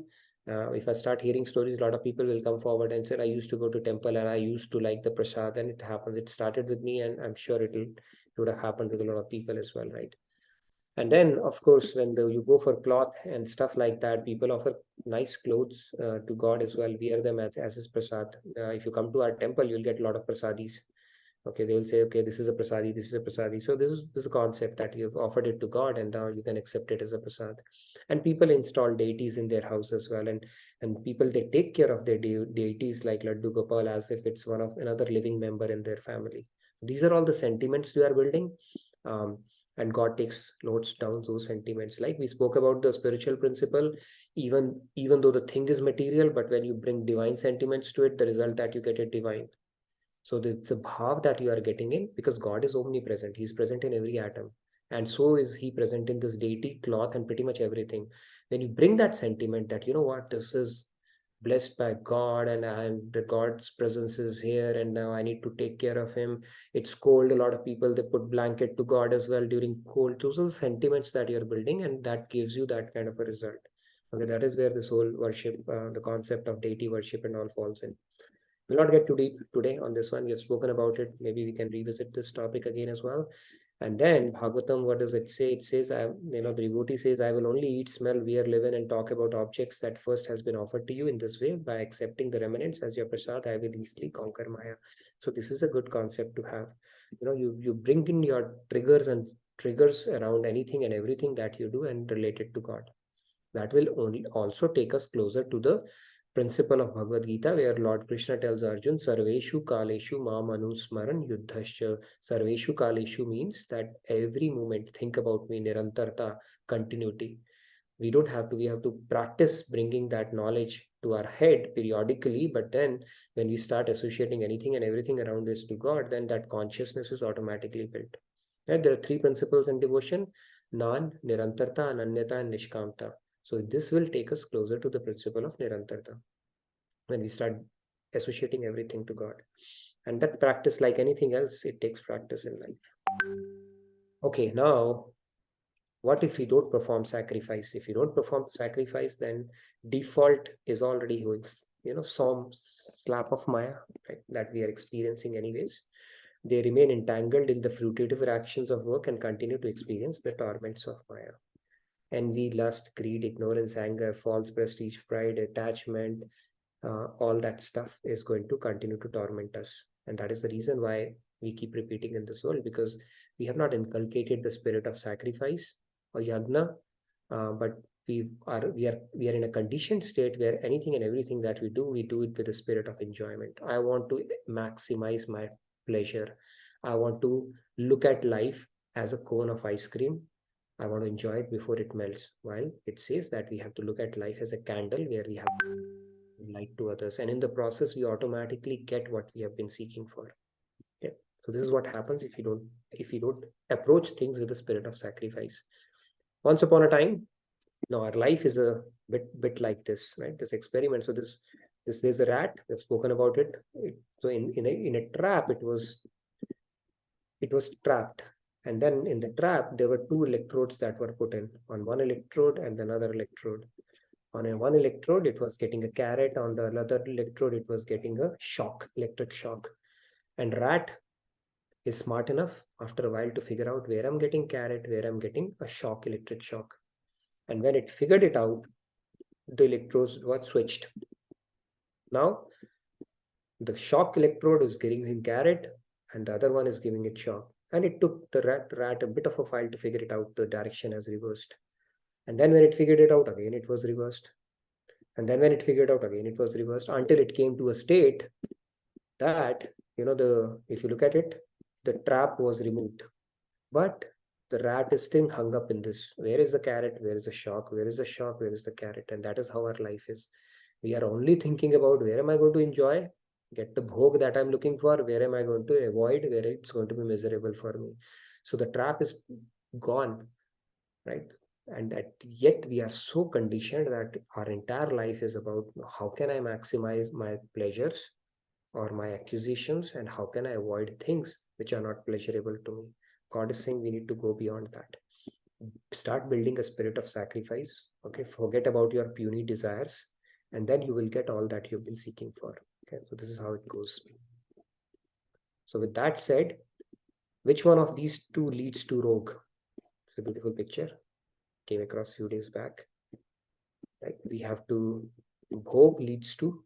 if I start hearing stories, a lot of people will come forward and say, I used to go to temple and I used to like the prasad, and it happens. It started with me, and I'm sure it would have happened with a lot of people as well, right? And then, of course, when you go for cloth and stuff like that, people offer nice clothes to God as well. Wear them as his prasad. If you come to our temple, you'll get a lot of prasadis. Okay, they will say, okay, this is a prasadi, this is a prasadi. So this is a concept that you've offered it to God, and now you can accept it as a prasad. And people install deities in their house as well, and people, they take care of their deities like Laddu Gopal as if it's one of another living member in their family. These are all the sentiments you are building. And God notes down those sentiments. Like we spoke about the spiritual principle, even though the thing is material, but when you bring divine sentiments to it, the result that you get is divine. So it's a bhav that you are getting in, because God is omnipresent. He's present in every atom. And so is he present in this deity, cloth, and pretty much everything. When you bring that sentiment that, you know what, this is blessed by God, and the God's presence is here, and now I need to take care of him. It's cold. A lot of people, they put blanket to God as well during cold. Those are the sentiments that you're building, and that gives you that kind of a result. Okay, that is where this whole worship, the concept of deity worship and all falls in. We'll not get too deep today on this one. We have spoken about it. Maybe we can revisit this topic again as well. And then Bhagavatam, what does it say? It says, the devotee says, I will only eat, smell, wear, live in, and talk about objects that first has been offered to you in this way. By accepting the remnants as your prasad, I will easily conquer Maya. So this is a good concept to have. You bring in your triggers around anything and everything that you do and relate it to God. That will only also take us closer to the principle of Bhagavad Gita, where Lord Krishna tells Arjun, Sarveshu Kaleshu Mam Anusmaran Yuddhasya. Sarveshu Kaleshu means that every moment, think about me, Nirantarta, continuity. We have to practice bringing that knowledge to our head periodically, but then when we start associating anything and everything around us to God, then that consciousness is automatically built. Right? There are three principles in devotion: Nan, Nirantarta, Ananyata, and Nishkamta. So this will take us closer to the principle of Nirantarta when we start associating everything to God. And that practice, like anything else, it takes practice in life. Okay, now, what if we don't perform sacrifice? If you don't perform sacrifice, then default is already going, some slap of Maya, right, that we are experiencing anyways. They remain entangled in the fruitive actions of work and continue to experience the torments of Maya. Envy, lust, greed, ignorance, anger, false prestige, pride, attachment, all that stuff is going to continue to torment us. And that is the reason why we keep repeating in this world, because we have not inculcated the spirit of sacrifice or yagna, but we are in a conditioned state where anything and everything that we do it with a spirit of enjoyment. I want to maximize my pleasure. I want to look at life as a cone of ice cream. I want to enjoy it before it melts. While it says that we have to look at life as a candle where we have light to others, and in the process we automatically get what we have been seeking for. Okay, so this is what happens if you don't approach things with the spirit of sacrifice. Once upon a time, now our life is a bit like this, right? This experiment. So there's a rat. We've spoken about it. So in a trap, it was trapped. And then in the trap, there were two electrodes that were put in, on one electrode and another electrode. On one electrode, it was getting a carrot. On the other electrode, it was getting a shock, electric shock. And rat is smart enough after a while to figure out where I'm getting carrot, where I'm getting a shock, electric shock. And when it figured it out, the electrodes were switched. Now, the shock electrode is giving him carrot, and the other one is giving it shock. And it took the rat a bit of a while to figure it out. The direction has reversed. And then when it figured it out again, it was reversed. And then when it figured out again, it was reversed, until it came to a state that, if you look at it, the trap was removed. But the rat is still hung up in this. Where is the carrot? Where is the shock? Where is the shock? Where is the carrot? And that is how our life is. We are only thinking about where am I going to enjoy, get the bhog that I'm looking for, where am I going to avoid, where it's going to be miserable for me. So the trap is gone, right? And yet we are so conditioned that our entire life is about how can I maximize my pleasures or my acquisitions, and how can I avoid things which are not pleasurable to me. God is saying we need to go beyond that. Start building a spirit of sacrifice. Okay, forget about your puny desires, and then you will get all that you've been seeking for. Okay, so this is how it goes. So with that said, which one of these two leads to Rog? It's a beautiful picture. Came across a few days back. Right? We have to, Bhog leads to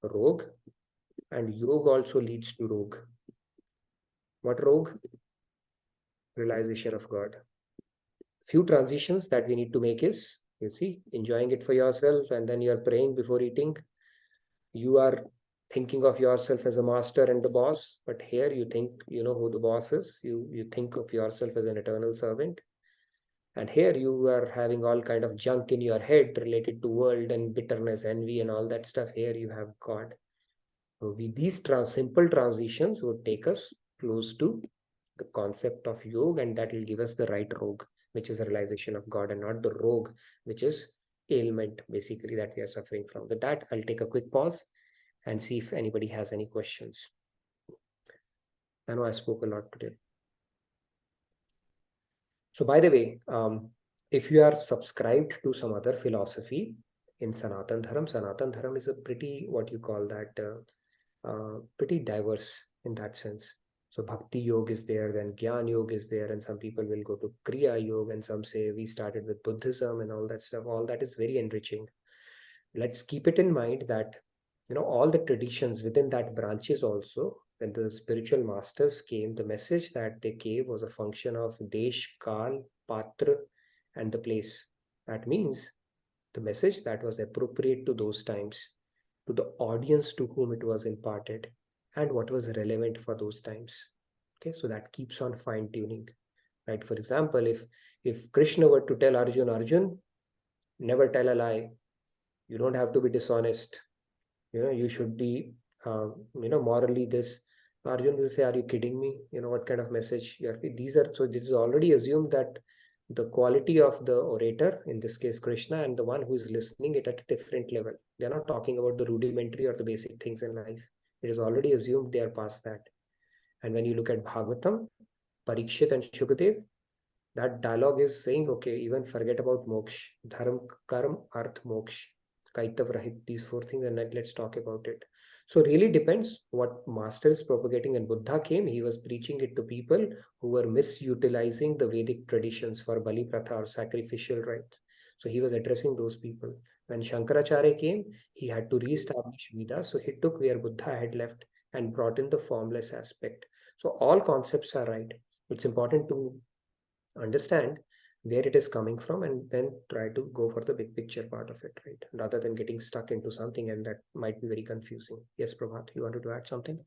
Rog, and Yog also leads to Rog. What Rog? Realization of God. Few transitions that we need to make is, enjoying it for yourself, and then you are praying before eating. You are thinking of yourself as a master and the boss, but here you think you know who the boss is. You think of yourself as an eternal servant. And here you are having all kind of junk in your head related to world and bitterness, envy, and all that stuff. Here you have God. So these simple transitions would take us close to the concept of yoga, and that will give us the right rogue, which is a realization of God, and not the rogue, which is ailment, basically, that we are suffering from. With that, I'll take a quick pause and see if anybody has any questions. I know I spoke a lot today. So by the way, if you are subscribed to some other philosophy in Sanatan Dharam is a pretty, what you call that, pretty diverse in that sense. So Bhakti Yoga is there, then Gyan Yoga is there, and some people will go to Kriya Yoga, and some say we started with Buddhism and all that stuff. All that is very enriching. Let's keep it in mind that, you know, all the traditions within that branches also, when the spiritual masters came, the message that they gave was a function of Desh, Kal, Patra, and the place. That means the message that was appropriate to those times, to the audience to whom it was imparted, and what was relevant for those times. Okay, so that keeps on fine-tuning, right? For example, if Krishna were to tell Arjun, never tell a lie, you don't have to be dishonest, you know, you should be, morally this. Arjun will say, are you kidding me? You know, what kind of message you are? So this is already assumed that the quality of the orator, in this case Krishna, and the one who is listening it at a different level. They're not talking about the rudimentary or the basic things in life. It is already assumed they are past that. And when you look at Bhagavatam, Parikshit and Shukadev, that dialogue is saying, okay, even forget about moksha, dharma, karma, arth, moksha, kaitav, rahit, these four things, and let's talk about it. So it really depends what master is propagating. When Buddha came, he was preaching it to people who were misutilizing the Vedic traditions for Bali Pratha or sacrificial rites. So he was addressing those people. When Shankaracharya came, he had to reestablish Vedas. So he took where Buddha had left and brought in the formless aspect. So all concepts are right. It's important to understand where it is coming from and then try to go for the big picture part of it, right? Rather than getting stuck into something, and that might be very confusing. Yes, Prabhat, you wanted to add something?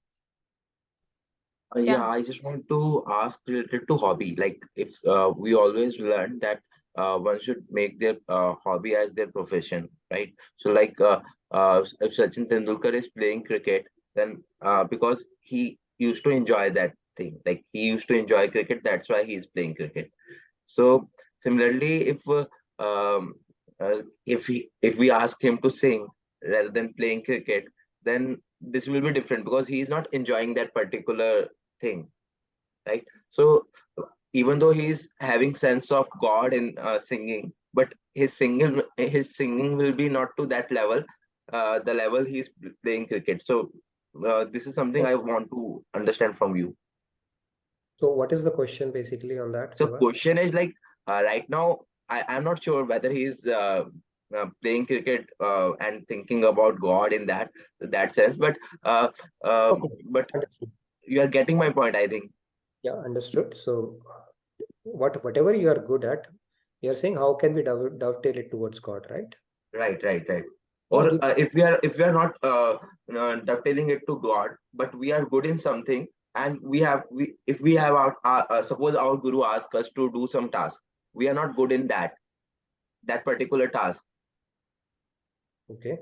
Yeah, I just want to ask related to hobby. Like, if we always learn that one should make their hobby as their profession, right? So, like, if Sachin Tendulkar is playing cricket, then because he used to enjoy that thing, like he used to enjoy cricket, that's why he's playing cricket. So, similarly, if we ask him to sing rather than playing cricket, then this will be different because he is not enjoying that particular thing, right? So even though he's having sense of God in singing, but his singing will be not to that level, the level he's playing cricket. So this is something I want to understand from you. So what is the question basically on that? So question is like, right now I'm not sure whether he's playing cricket and thinking about God in that sense, but but you are getting my point, I think. Yeah, understood. So whatever you are good at, you're saying how can we dovetail it towards God, right? Right. Or if we are not dovetailing it to God, but we are good in something, and if we have our suppose our guru asks us to do some task, we are not good in that particular task. Okay.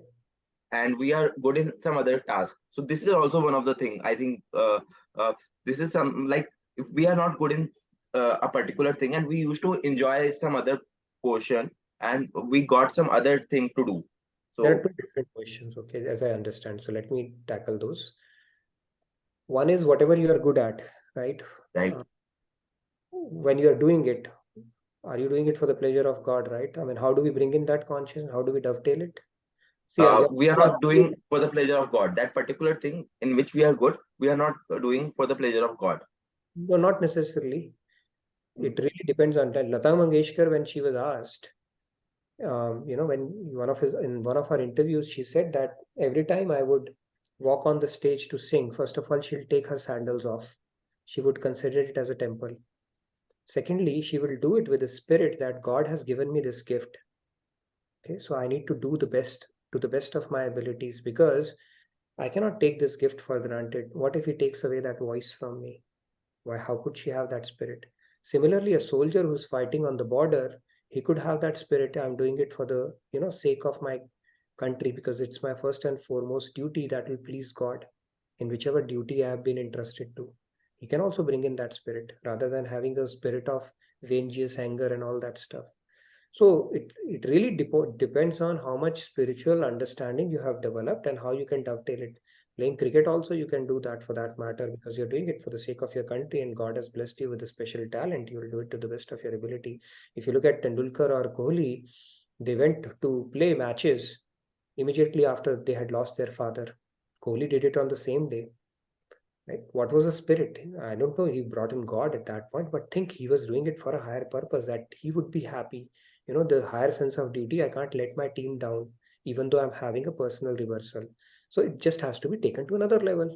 And we are good in some other task. So this is also one of the things. I think this is some, like, if we are not good in a particular thing and we used to enjoy some other portion and we got some other thing to do. So there are two different questions, okay, as I understand. So let me tackle those. One is whatever you are good at, right? Right. When you are doing it, are you doing it for the pleasure of God, right? I mean, how do we bring in that consciousness? How do we dovetail it? See, we are not doing for the pleasure of God. That particular thing in which we are good, we are not doing for the pleasure of God. No, not necessarily. It really depends on that. Lata Mangeshkar, when she was asked, when in one of her interviews, she said that every time I would walk on the stage to sing, first of all, she'll take her sandals off. She would consider it as a temple. Secondly, she will do it with the spirit that God has given me this gift. Okay, so I need to do the best to the best of my abilities, because I cannot take this gift for granted. What if he takes away that voice from me? Why, how could she have that spirit? Similarly, a soldier who's fighting on the border, he could have that spirit. I'm doing it for the, sake of my country, because it's my first and foremost duty that will please God in whichever duty I have been entrusted to. He can also bring in that spirit rather than having a spirit of vengeance, anger, and all that stuff. So it really depends on how much spiritual understanding you have developed and how you can dovetail it. Playing cricket also, you can do that for that matter, because you're doing it for the sake of your country and God has blessed you with a special talent. You will do it to the best of your ability. If you look at Tendulkar or Kohli, they went to play matches immediately after they had lost their father. Kohli did it on the same day. Right? What was the spirit? I don't know. He brought in God at that point, but think he was doing it for a higher purpose, that he would be happy. The higher sense of duty. I can't let my team down, even though I'm having a personal reversal. So it just has to be taken to another level.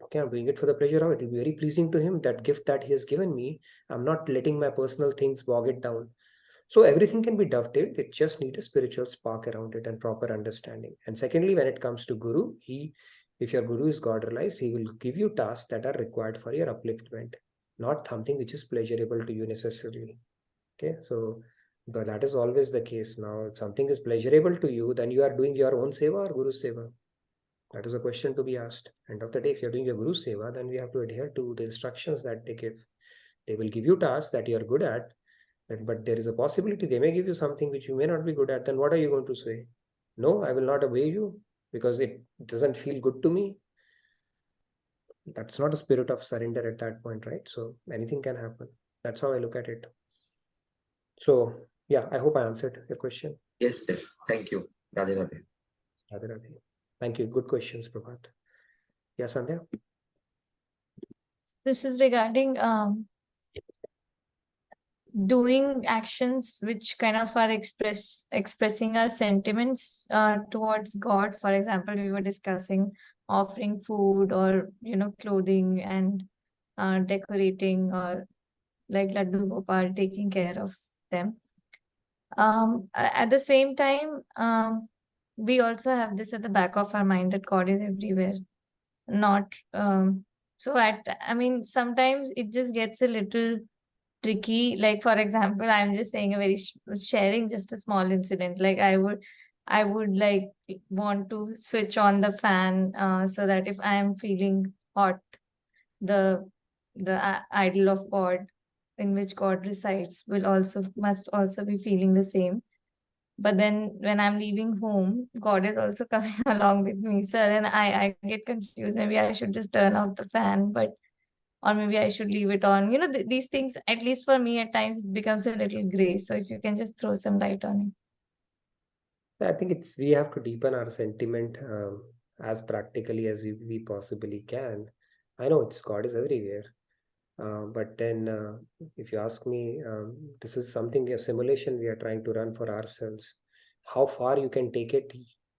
Okay, I'm doing it for the pleasure of it. It will be very pleasing to him. That gift that he has given me, I'm not letting my personal things bog it down. So everything can be dovetailed. It just needs a spiritual spark around it and proper understanding. And secondly, when it comes to Guru, if your Guru is God realized, he will give you tasks that are required for your upliftment, not something which is pleasurable to you necessarily. Okay, so but that is always the case. Now, if something is pleasurable to you, then you are doing your own seva or Guru seva. That is a question to be asked. End of the day, if you're doing your Guru seva, then we have to adhere to the instructions that they give. They will give you tasks that you are good at, but there is a possibility they may give you something which you may not be good at. Then what are you going to say? No, I will not obey you because it doesn't feel good to me. That's not a spirit of surrender at that point, right? So anything can happen. That's how I look at it. So yeah, I hope I answered your question. Yes. Thank you. Radhe Radhe. Radhe Radhe. Thank you. Good questions, Prabhat. Yeah, Sandhya? This is regarding doing actions which kind of are expressing our sentiments towards God. For example, we were discussing offering food or clothing and decorating, or like Laddu Gopal, taking care of them. At the same time, we also have this at the back of our mind that God is everywhere. Not sometimes it just gets a little tricky. Like, for example, I'm just saying sharing just a small incident. Like, I would like want to switch on the fan so that if I am feeling hot, the idol of God in which God resides must also be feeling the same. But then when I'm leaving home, God is also coming along with me. So then I get confused. Maybe I should just turn off the fan, or maybe I should leave it on. These things, at least for me, at times it becomes a little gray. So if you can just throw some light on it. I think we have to deepen our sentiment as practically as we possibly can. I know God is everywhere. But then if you ask me, this is a simulation we are trying to run for ourselves. How far you can take it,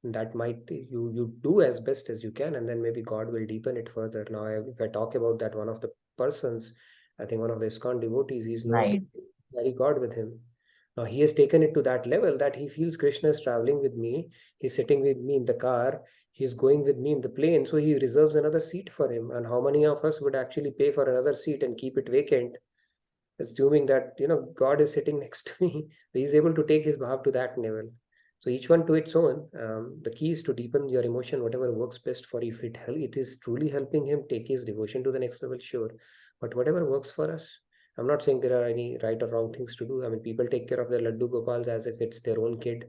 that might you do as best as you can, and then maybe God will deepen it further. Now, if I talk about that one of the persons, I think one of the ISKCON devotees, he's known to carry God with him. Now he has taken it to that level that he feels Krishna is traveling with me. He's sitting with me in the car. He's going with me in the plane. So he reserves another seat for him. And how many of us would actually pay for another seat and keep it vacant, assuming that, God is sitting next to me. He's able to take his bhav to that level. So each one to its own. The key is to deepen your emotion, whatever works best for you. If it is truly helping him take his devotion to the next level, sure. But whatever works for us. I'm not saying there are any right or wrong things to do. I mean, people take care of their Laddu Gopals as if it's their own kid.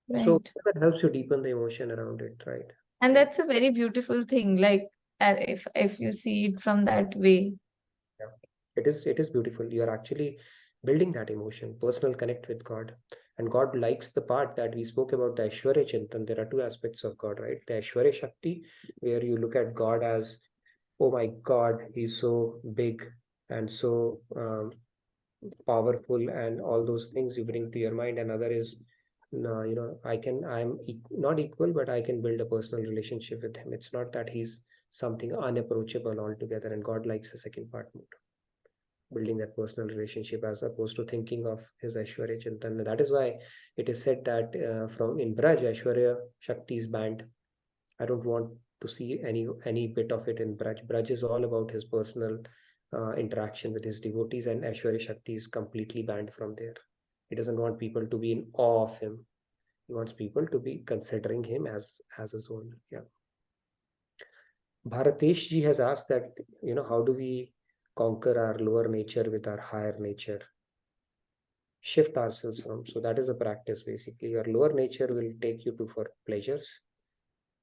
Right. So that helps you deepen the emotion around it, right? And that's a very beautiful thing. Like, if you see it from that way. Yeah, it is beautiful. You are actually building that emotion, personal connect with God. And God likes the part that we spoke about, the Aishwarya Chintan. There are two aspects of God, right? The Aishwarya Shakti, where you look at God as, oh my God, he's so big and so powerful, and all those things you bring to your mind. Another is, no, I'm not equal, but I can build a personal relationship with him. It's not that he's something unapproachable altogether, and God likes the second part more, building that personal relationship as opposed to thinking of his Aishwarya Chintan. That is why it is said that from in Braj, Aishwarya Shakti is banned. I don't want to see any bit of it in Braj. Braj is all about his personal interaction with his devotees, and Aishwarya Shakti is completely banned from there. He doesn't want people to be in awe of him. He wants people to be considering him as his own. Yeah. Bharatesh ji has asked that, how do we conquer our lower nature with our higher nature? Shift ourselves from. So that is a practice basically. Your lower nature will take you to for pleasures,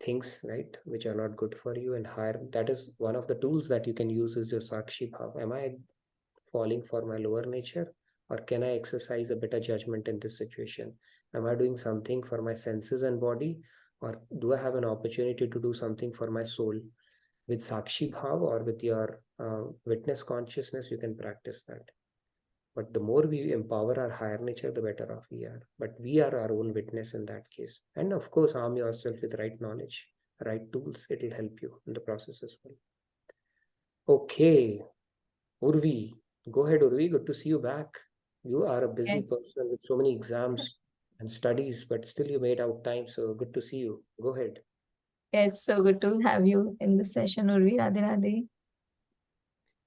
things, right, which are not good for you, and higher. That is one of the tools that you can use is your Sakshi Bhav. Am I falling for my lower nature, or can I exercise a better judgment in this situation? Am I doing something for my senses and body, or do I have an opportunity to do something for my soul? With Sakshi Bhav or with your witness consciousness, you can practice that. But the more we empower our higher nature, the better off we are. But we are our own witness in that case. And of course, arm yourself with right knowledge, right tools. It will help you in the process as well. Okay, Urvi. Go ahead, Urvi. Good to see you back. You are a busy person with so many exams and studies, but still you made out time. So good to see you. Go ahead. Yes, so good to have you in this session, Urvi. Radhe Radhe.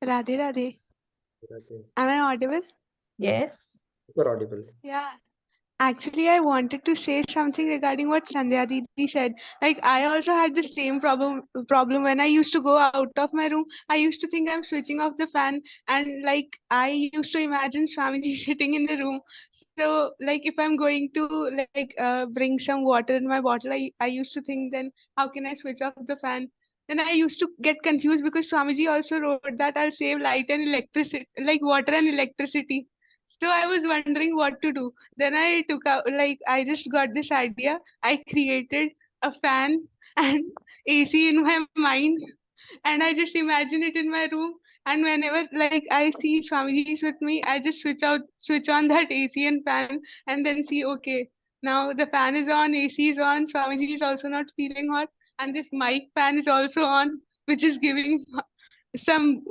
Radhe Radhe. Radhe. Am I audible? Yes. Super audible. Yeah. Actually, I wanted to say something regarding what Sandhya Didi said. Like, I also had the same problem when I used to go out of my room. I used to think I'm switching off the fan, and like I used to imagine Swamiji sitting in the room. So, like, if I'm going to bring some water in my bottle, I used to think, then how can I switch off the fan? Then I used to get confused because Swamiji also wrote that I'll save light and electricity, like water and electricity. So I was wondering what to do. Then I took out, I just got this idea. I created a fan and AC in my mind, and I just imagine it in my room. And whenever I see Swamiji's with me, I just switch on that AC and fan, and then see, okay, now the fan is on, AC is on, Swamiji is also not feeling hot, and this mic fan is also on, which is giving some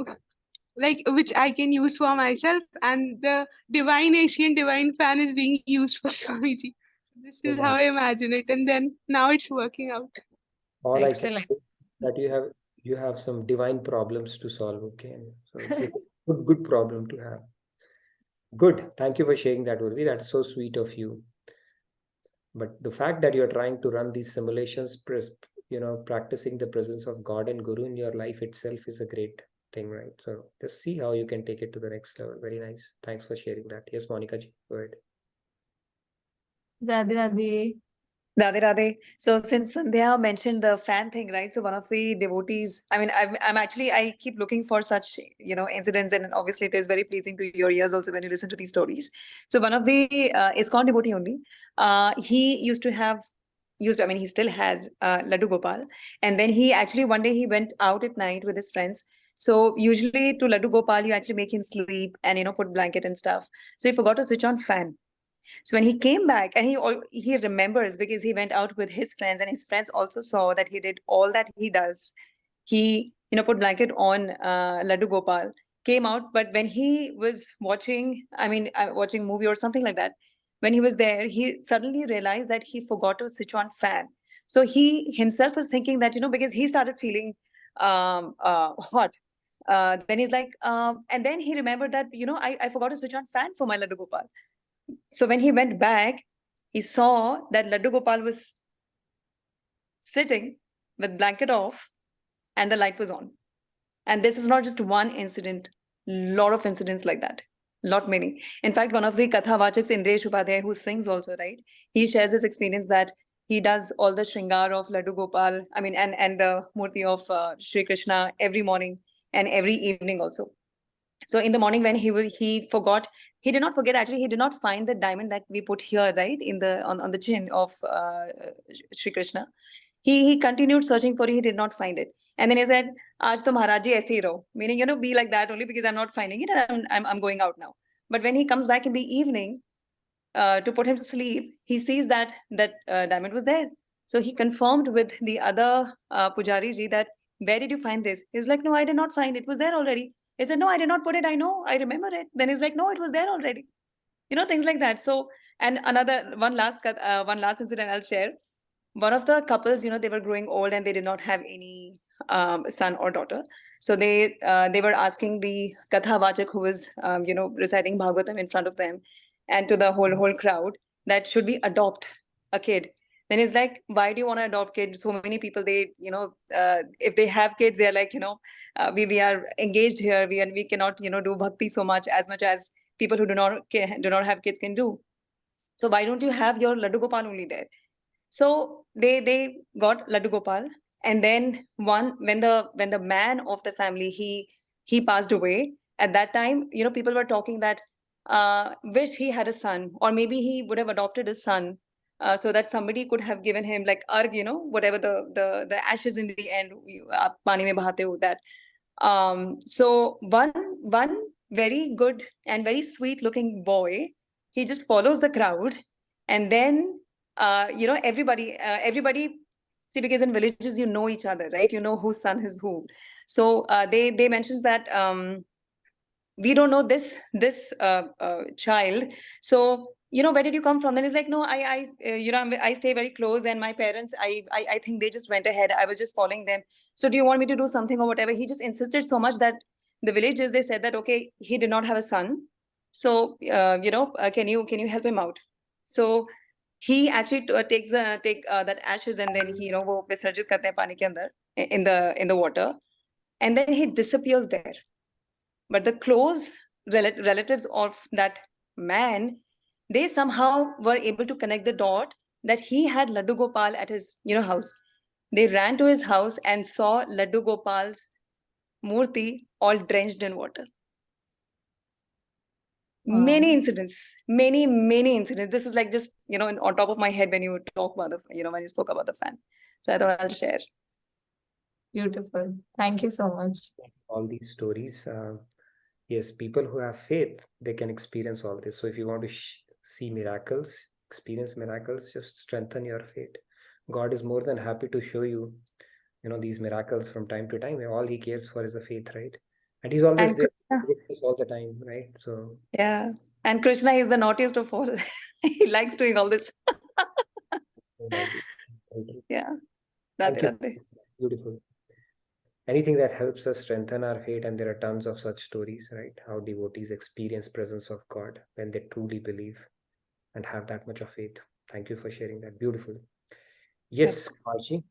which I can use for myself, and the divine AC and divine fan is being used for Swamiji. This is how I imagine it, and then now it's working out. All excellent. I can that you have some divine problems to solve. Okay, so it's a good problem to have. Good. Thank you for sharing that, Urvi. That's so sweet of you. But the fact that you're trying to run these simulations, practicing the presence of God and Guru in your life itself is a great thing, right? So just see how you can take it to the next level. Very nice. Thanks for sharing that. Yes, Monica ji, go ahead. Radhe Radhe. Radhe Radhe. So since Sandhya mentioned the fan thing, right? So one of the devotees, I mean, I keep looking for such, incidents, and obviously it is very pleasing to your ears also when you listen to these stories. So one of the ISKCON devotee only, he he still has Laddu Gopal. And then he actually, one day he went out at night with his friends. So usually to Laddu Gopal, you actually make him sleep and, put blanket and stuff. So he forgot to switch on fan. So when he came back, and he remembers because he went out with his friends, and his friends also saw that he did all that he does. He, put blanket on Laddu Gopal, came out, but when he was watching movie or something like that, when he was there, he suddenly realized that he forgot to switch on fan. So he himself was thinking that, because he started feeling hot. Then he's like, and then he remembered that, I forgot to switch on fan for my Laddu Gopal. So when he went back, he saw that Laddu Gopal was sitting with blanket off and the light was on. And this is not just one incident, lot of incidents like that, lot many. In fact, one of the Kathavachaks, Indresh Upadhyay, who sings also, right? He shares his experience that he does all the Shringar of Laddu Gopal, and the Murti of Sri Krishna every morning and every evening also. So in the morning when he did not forget, actually, he did not find the diamond that we put here, right, on the chin of Sri Krishna. He continued searching for it. He did not find it. And then he said, Aaj to Maharaj ji aise hi raho. Meaning, be like that only because I'm not finding it and I'm going out now. But when he comes back in the evening to put him to sleep, he sees that diamond was there. So he confirmed with the other Pujari ji that, where did you find this? He's like, no, I did not find it. It was there already. He said, no, I did not put it. I know, I remember it. Then he's like, no, it was there already. Things like that. So, and one last incident I'll share. one of the couples, they were growing old and they did not have any son or daughter. So they were asking the Kathavachak who was, reciting Bhagavatam in front of them and to the whole crowd that should we adopt a kid? Then it's like, why do you want to adopt kids? So many people, they, if they have kids, they're like, we are engaged here. We cannot, do bhakti so much as people who do not have kids can do. So why don't you have your Laddu Gopal only there? So they got Laddu Gopal, and then when the man of the family he passed away. At that time, people were talking that wish he had a son, or maybe he would have adopted a son, so that somebody could have given him like arg, whatever the ashes in the end, aap pani mein bahate ho, that. So one very good and very sweet looking boy, he just follows the crowd, and then everybody, see, because in villages you know each other, right? You know whose son is who. So they mentions that we don't know this child. So where did you come from? Then he's like, no, I stay very close, and my parents, I think they just went ahead. I was just following them. So do you want me to do something or whatever? He just insisted so much that the villagers, they said that, okay, he did not have a son. So can you help him out? So he actually take that ashes, and then he वो विसर्जित करते हैं पानी के अंदर in the water, and then he disappears there. But the close relatives of that man, they somehow were able to connect the dot that he had Laddu Gopal at his house. They ran to his house and saw Laddu Gopal's murti all drenched in water. Many incidents, many incidents. This is like just on top of my head when you talk about the when you spoke about the fan. So I thought I'll share. Beautiful. Thank you so much. All these stories, yes, people who have faith, they can experience all this. So if you want to see miracles, experience miracles, just strengthen your faith. God is more than happy to show you, these miracles from time to time. All he cares for is the faith, right? And he's always there with us all the time, right? So yeah, and Krishna is the naughtiest of all. He likes doing all this. Yeah, thank you. Beautiful. Anything that helps us strengthen our faith, and there are tons of such stories, right? How devotees experience presence of God when they truly believe and have that much of faith. Thank you for sharing that. Beautiful. Yes, Archie.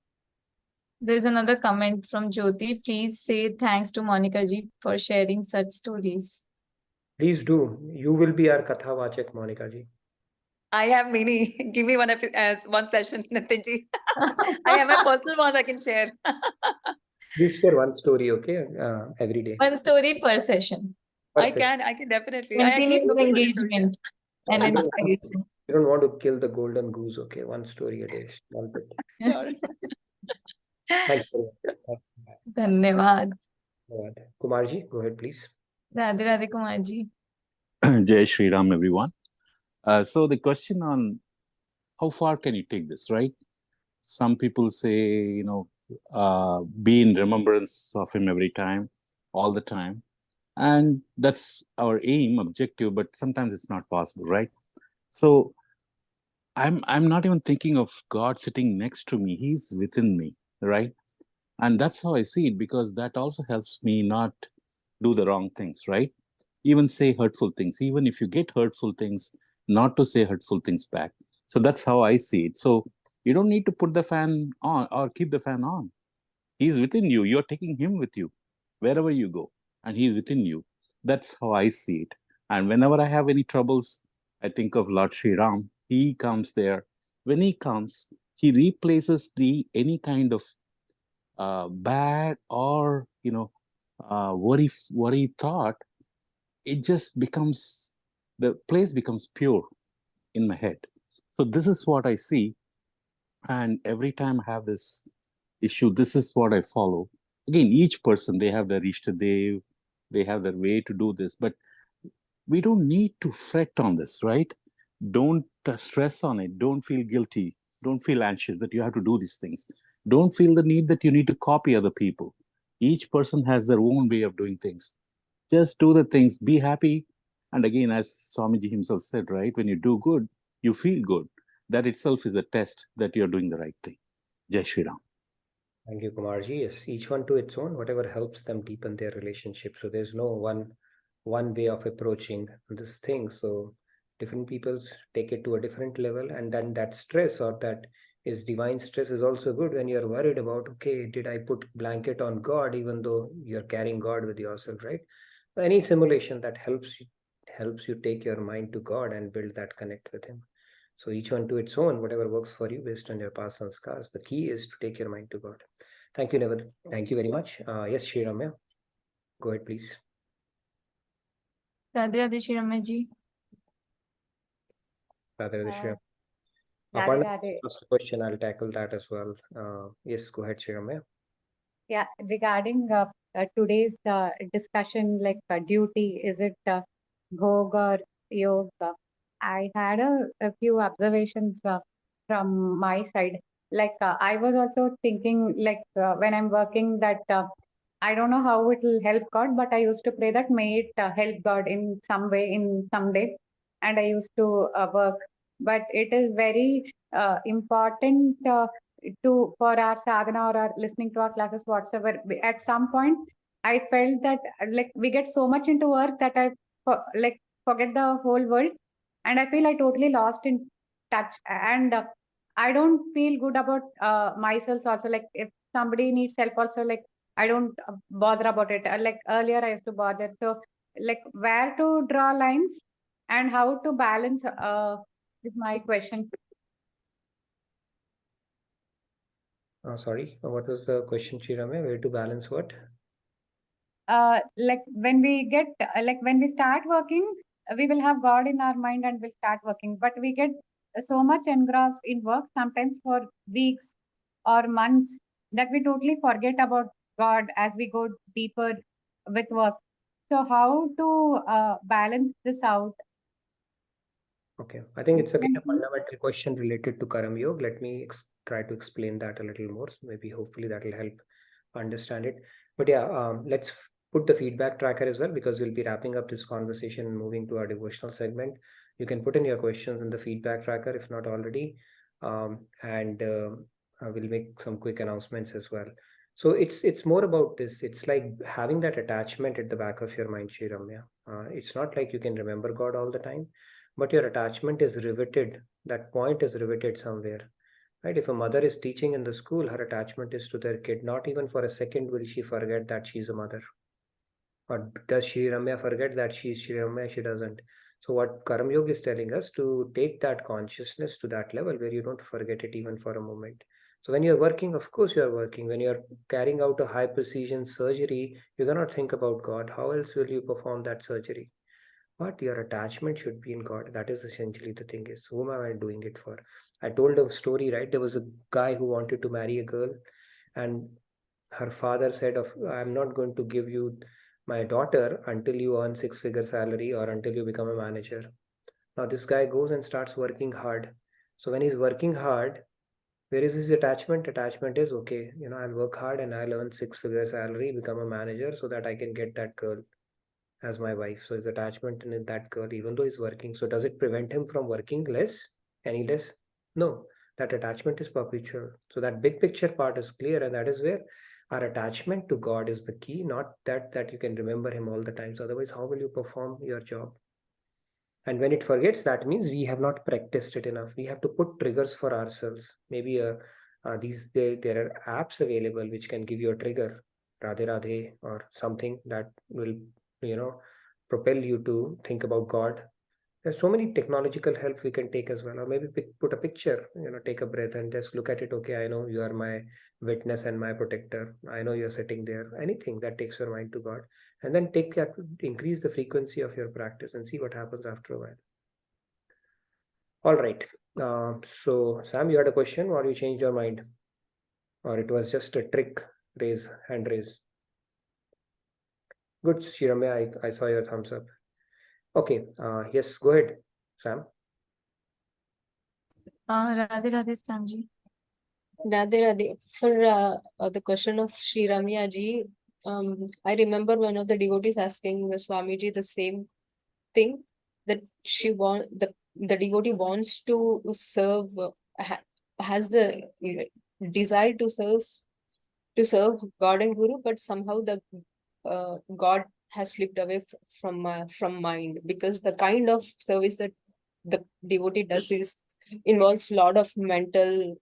There's another comment from Jyoti. Please say thanks to Monica ji for sharing such stories. Please do. You will be our Kathavachak, Monica ji. I have many. Give me one session, Nitin ji. I have my personal ones I can share. Please share one story, okay? Every day. One story per session. I can definitely. I keep Continuous looking for engagement and inspiration. You don't want to kill the golden goose, okay? One story a day. Small bit. Sure. Thank you. Dhanyavad. Kumarji, go ahead, please. Radhe Radhe Kumarji. Jai Shri Ram, everyone. So the question on how far can you take this, right? Some people say, be in remembrance of him every time, all the time. And that's our aim, objective, but sometimes it's not possible, right? So I'm not even thinking of God sitting next to me. He's within me, right? And that's how I see it, because that also helps me not do the wrong things, right? Even say hurtful things. Even if you get hurtful things, not to say hurtful things back. So that's how I see it. So you don't need to put the fan on or keep the fan on. He's within you. You're taking him with you wherever you go, and he's within you. That's how I see it. And whenever I have any troubles, I think of Lord Sri Ram. He comes there. When he comes, he replaces any kind of bad or worry thought. It just becomes, the place becomes pure in my head. So this is what I see. And every time I have this issue, this is what I follow. Again, each person, they have their Ishtadev, they have their way to do this, but we don't need to fret on this, right? Don't stress on it. Don't feel guilty. Don't feel anxious that you have to do these things. Don't feel the need that you need to copy other people. Each person has their own way of doing things. Just do the things, be happy. And again, as Swamiji himself said, right, when you do good, you feel good. that itself is a test that you're doing the right thing. Jai Shri Ram. Thank you, Kumarji. Yes, each one to its own, whatever helps them deepen their relationship. So there's no one way of approaching this thing. So different people take it to a different level, and then that stress or that is divine stress is also good when you're worried about, okay, did I put blanket on God, even though you're carrying God with yourself, right? Any simulation that helps you take your mind to God and build that connect with Him. So each one to its own, whatever works for you based on your past sanskars. The key is to take your mind to God. Thank you, Nevad. Thank you very much. Yes, Shri Ramya. Go ahead, please. Radhe Radhe Shri Ramya ji. Radhe Radhe Shri Ramya. Radhe Aparna, Radhe. first question, I'll tackle that as well. Yes, go ahead, Shri Ramya. Yeah, regarding today's discussion, like duty, is it Bhog or Yoga? I had a few observations from my side. Like I was also thinking, like when I'm working, that I don't know how it will help God, but I used to pray that may it help God in some way, in some day, and I used to work. But it is very important for our sadhana or our listening to our classes, whatsoever. At some point, I felt that like we get so much into work that I like forget the whole world, and I feel I totally lost in touch, and I don't feel good about myself also. Like if somebody needs help also, like I don't bother about it. Like earlier I used to bother. So like where to draw lines and how to balance is my question. Sorry, what was the question, Shri Ramya? Where to balance what? Like when we get like when we start working, we will have God in our mind and we'll start working, but we get so much engrossed in work sometimes for weeks or months that we totally forget about God as we go deeper with work. So how to balance this out? Okay, I think it's again a fundamental question related to Karam Yoga. Let me try to explain that a little more. So maybe hopefully that will help understand it. But yeah, let's put the feedback tracker as well, because we'll be wrapping up this conversation and moving to our devotional segment. You can put in your questions in the feedback tracker if not already, and we'll make some quick announcements as well. So it's more about this. It's like having that attachment at the back of your mind, Shri Ramya. It's not like you can remember God all the time, but your attachment is riveted. That point is riveted somewhere, right? If a mother is teaching in the school, her attachment is to their kid. Not even for a second will she forget that she's a mother. Or does Shri Ramya forget that she's Shri Ramya? She doesn't. So what Karam Yoga is telling us, to take that consciousness to that level where you don't forget it even for a moment. So when you're working, of course you're working. When you're carrying out a high precision surgery, you cannot think about God. How else will you perform that surgery? But your attachment should be in God. That is essentially the thing, is whom am I doing it for? I told a story, right? There was a guy who wanted to marry a girl, and her father said, I'm not going to give you my daughter until you earn six-figure salary or until you become a manager. Now this guy goes and starts working hard. So when he's working hard, where is his attachment? Attachment is, okay, I'll work hard and I'll earn six-figure salary, become a manager so that I can get that girl as my wife. So his attachment in that girl, even though he's working. So does it prevent him from working any less? No, that attachment is perpetual. So that big picture part is clear, and that is where our attachment to God is the key, not that you can remember him all the time. So otherwise, how will you perform your job? And when it forgets, that means we have not practiced it enough. We have to put triggers for ourselves. Maybe there are apps available which can give you a trigger, Radhe Radhe, or something that will propel you to think about God. There's so many technological help we can take as well. Or maybe put a picture, take a breath and just look at it. Okay, I know you are my witness and my protector. I know you're sitting there. Anything that takes your mind to God. And then increase the frequency of your practice and see what happens after a while. All right. So Sam, you had a question, or you changed your mind? Or it was just a trick hand raise? Good, Shirame, I saw your thumbs up. Okay, yes, go ahead, Sam. Radhe Radhe Samji. Radhe Radhe. For the question of Shri Ramya ji, I remember one of the devotees asking the Swamiji the same thing, that the devotee wants to serve, has the desire to serve God and Guru, but somehow the God has slipped away from mind, because the kind of service that the devotee does involves a lot of mental,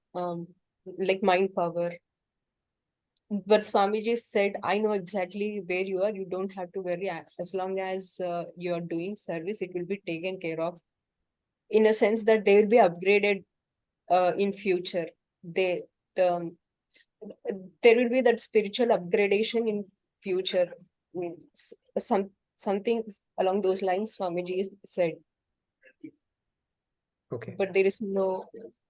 like mind power. But Swamiji said, I know exactly where you are. You don't have to worry. As long as you are doing service, it will be taken care of. In a sense that they will be upgraded in future. The there will be that spiritual upgradation in future. Something along those lines Swamiji said. Okay. But there is no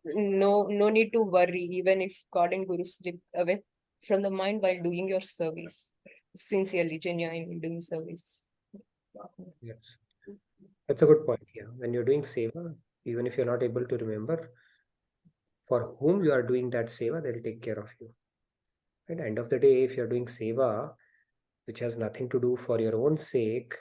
need to worry, even if God and Guru slip away from the mind while doing your service. Sincerely, genuinely doing service. Yes. That's a good point. Yeah. When you're doing seva, even if you're not able to remember for whom you are doing that seva, they'll take care of you. At the end of the day, if you're doing seva, which has nothing to do for your own sake,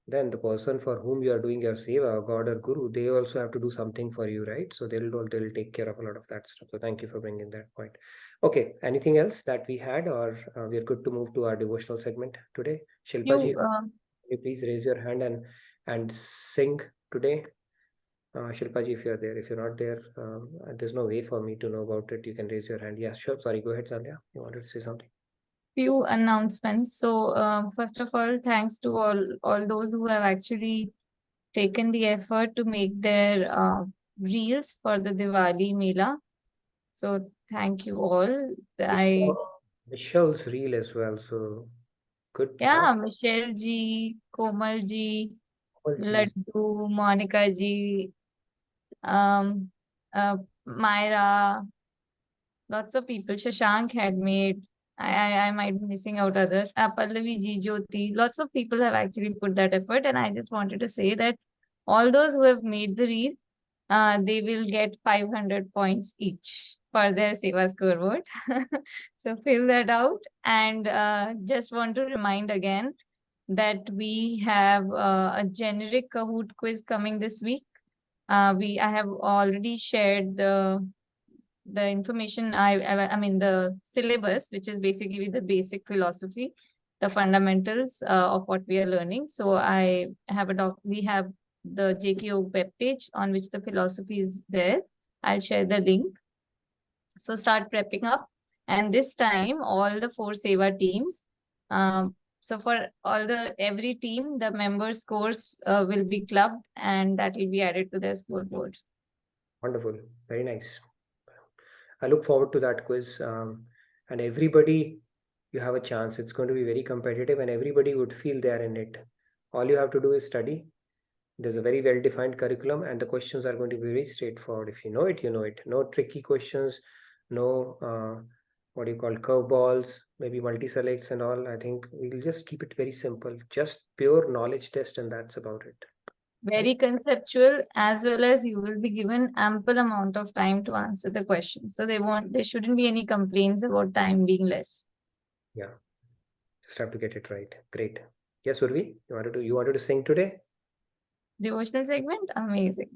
then the person for whom you are doing your seva, God or Guru, they also have to do something for you, right? So they'll take care of a lot of that stuff. So thank you for bringing that point. Okay, anything else that we had, or we're good to move to our devotional segment today? Shilpa ji, you please raise your hand and sing today. Shilpa ji, if you're there, if you're not there, there's no way for me to know about it. You can raise your hand. Yeah, sure. Sorry, go ahead, Sandhya. You wanted to say something? Few announcements. So first of all, thanks to all those who have actually taken the effort to make their reels for the Diwali Mela. So thank you all. Michelle's reel as well. So good Yeah, job. Michelle ji, Komal ji, Komal ji. Laddu, Monica ji, Myra, lots of people. Shashank had made. I might be missing out others. Pallavi ji, Jyoti. Lots of people have actually put that effort, and I just wanted to say that all those who have made the reel, they will get 500 points each for their Seva scoreboard. So fill that out, and just want to remind again that we have a generic Kahoot quiz coming this week. I have already shared the information. I mean the syllabus, which is basically the basic philosophy, the fundamentals of what we are learning. So I have we have the JKO web page on which the philosophy is there. I'll share the link. So start prepping up, and this time all the 4 Seva teams. So for every team, the member scores will be clubbed, and that will be added to their scoreboard. Wonderful. Very nice. I look forward to that quiz. And everybody, you have a chance. It's going to be very competitive, and everybody would feel they are in it. All you have to do is study. There's a very well-defined curriculum, and the questions are going to be very straightforward. If you know it, you know it. No tricky questions, no what do you call curveballs, maybe multi-selects and all. I think we'll just keep it very simple. Just pure knowledge test, and that's about it. Very conceptual, as well as you will be given ample amount of time to answer the questions. So there shouldn't be any complaints about time being less. Yeah, just have to get it right. Great. Yes, Urvi, you wanted to sing today? Devotional segment, amazing.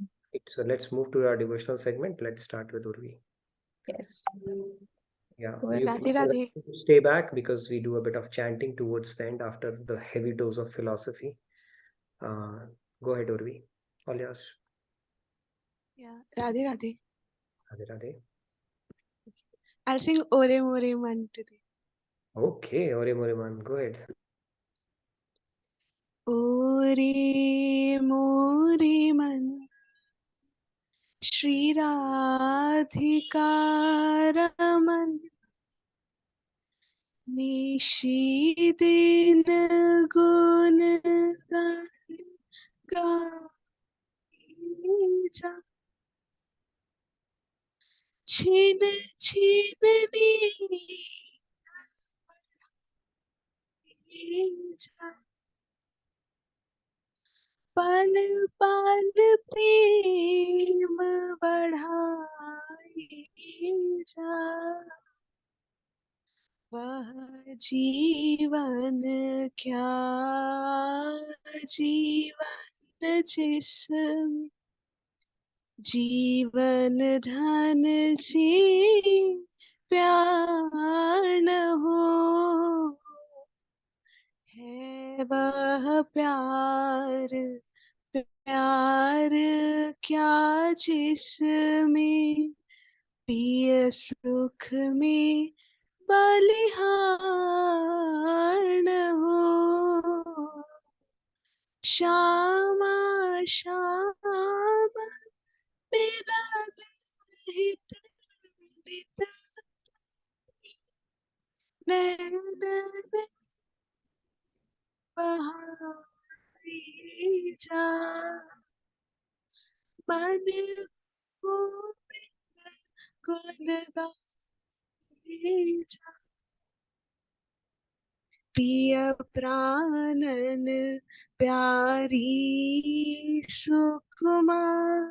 So let's move to our devotional segment. Let's start with Urvi. Yes. Yeah, Radhe Radhe. stay back because we do a bit of chanting towards the end after the heavy dose of philosophy. Go ahead, Urvi. All yours. Yeah, Radhe Radhe. Radhe Radhe. I'll sing Ore More Man today. Okay, Ore More Man. Go ahead. Ore More Man Shri Radhika Raman Nishidin Gun Gaija Chin Chinija पल पल प्रेम बढ़ाई जा वह जीवन क्या जीवन जिसमें जीवन धन से प्यार न हो, है वह प्यार, प्यार क्या जिसमें प्रिय सुख में बलिहार न हो। श्यामा श्याम मेरा हित नैन बहाई जा, मन को गुण गाई जा। प्रिय प्राणन प्यारी सुकुमारी,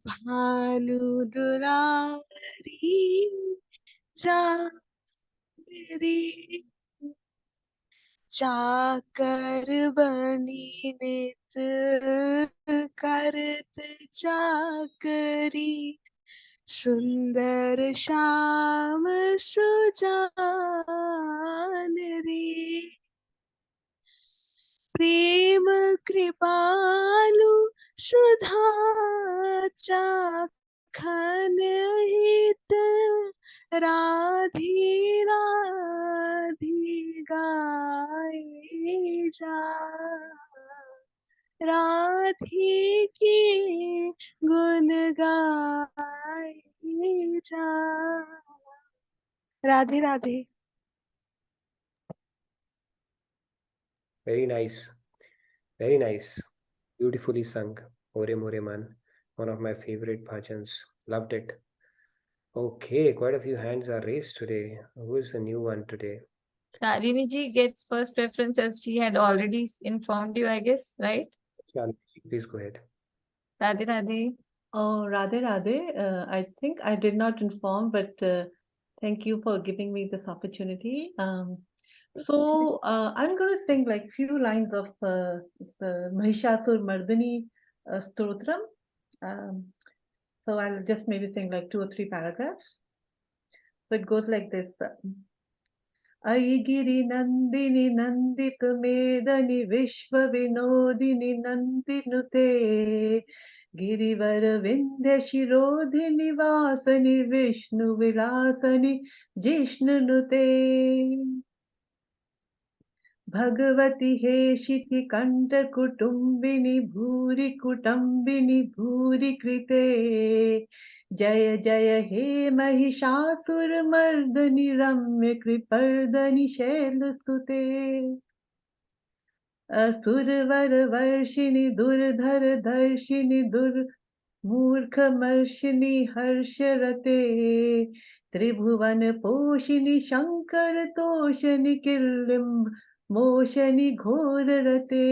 भानु दुलारी जा मेरी, चाकर बनी नित करत चाकरी, सुंदर श्याम सुजान रे। प्रेम कृपालु सुधा चाखन हित, राधी राधी गाए जा, राधी के गुण गाए जा। Radhe Radhe. Very nice. Very nice. Beautifully sung. Ore More Man. One of my favorite bhajans. Loved it. Okay, quite a few hands are raised today. Who is the new one today? Shalini ji gets first preference as she had already informed you, I guess, right? Shalini, please go ahead. Radhe Radhe. Oh, Radhe Radhe. I think I did not inform, but thank you for giving me this opportunity. So I'm going to sing like few lines of Mahishasur Mardani Stotram. So I'll just maybe sing like 2 or 3 paragraphs. So it goes like this. ऐगिरि नन्दिनि नन्दित मेदनि विश्व विनोदिनि नन्दिनुते, गिरिवर विन्ध्य शिरोधिनि वासनि विष्णु विलासनि जिष्णुनुते, भगवति हेशिति कंठ कुटुम्बिनि भूरि कुटुम्बिनि भूरि कृते, जय जय हे महिषासुर मर्दनि रम्य कृपर्दनि शैलसुते, असुरवर वर्षिणि दुर्धर दर्शिनि मूर्खमर्षिणि हर्षरते, त्रिभुवन पोषिणि शंकर तोषनि किल्लिम्ब मोशनि घोररते,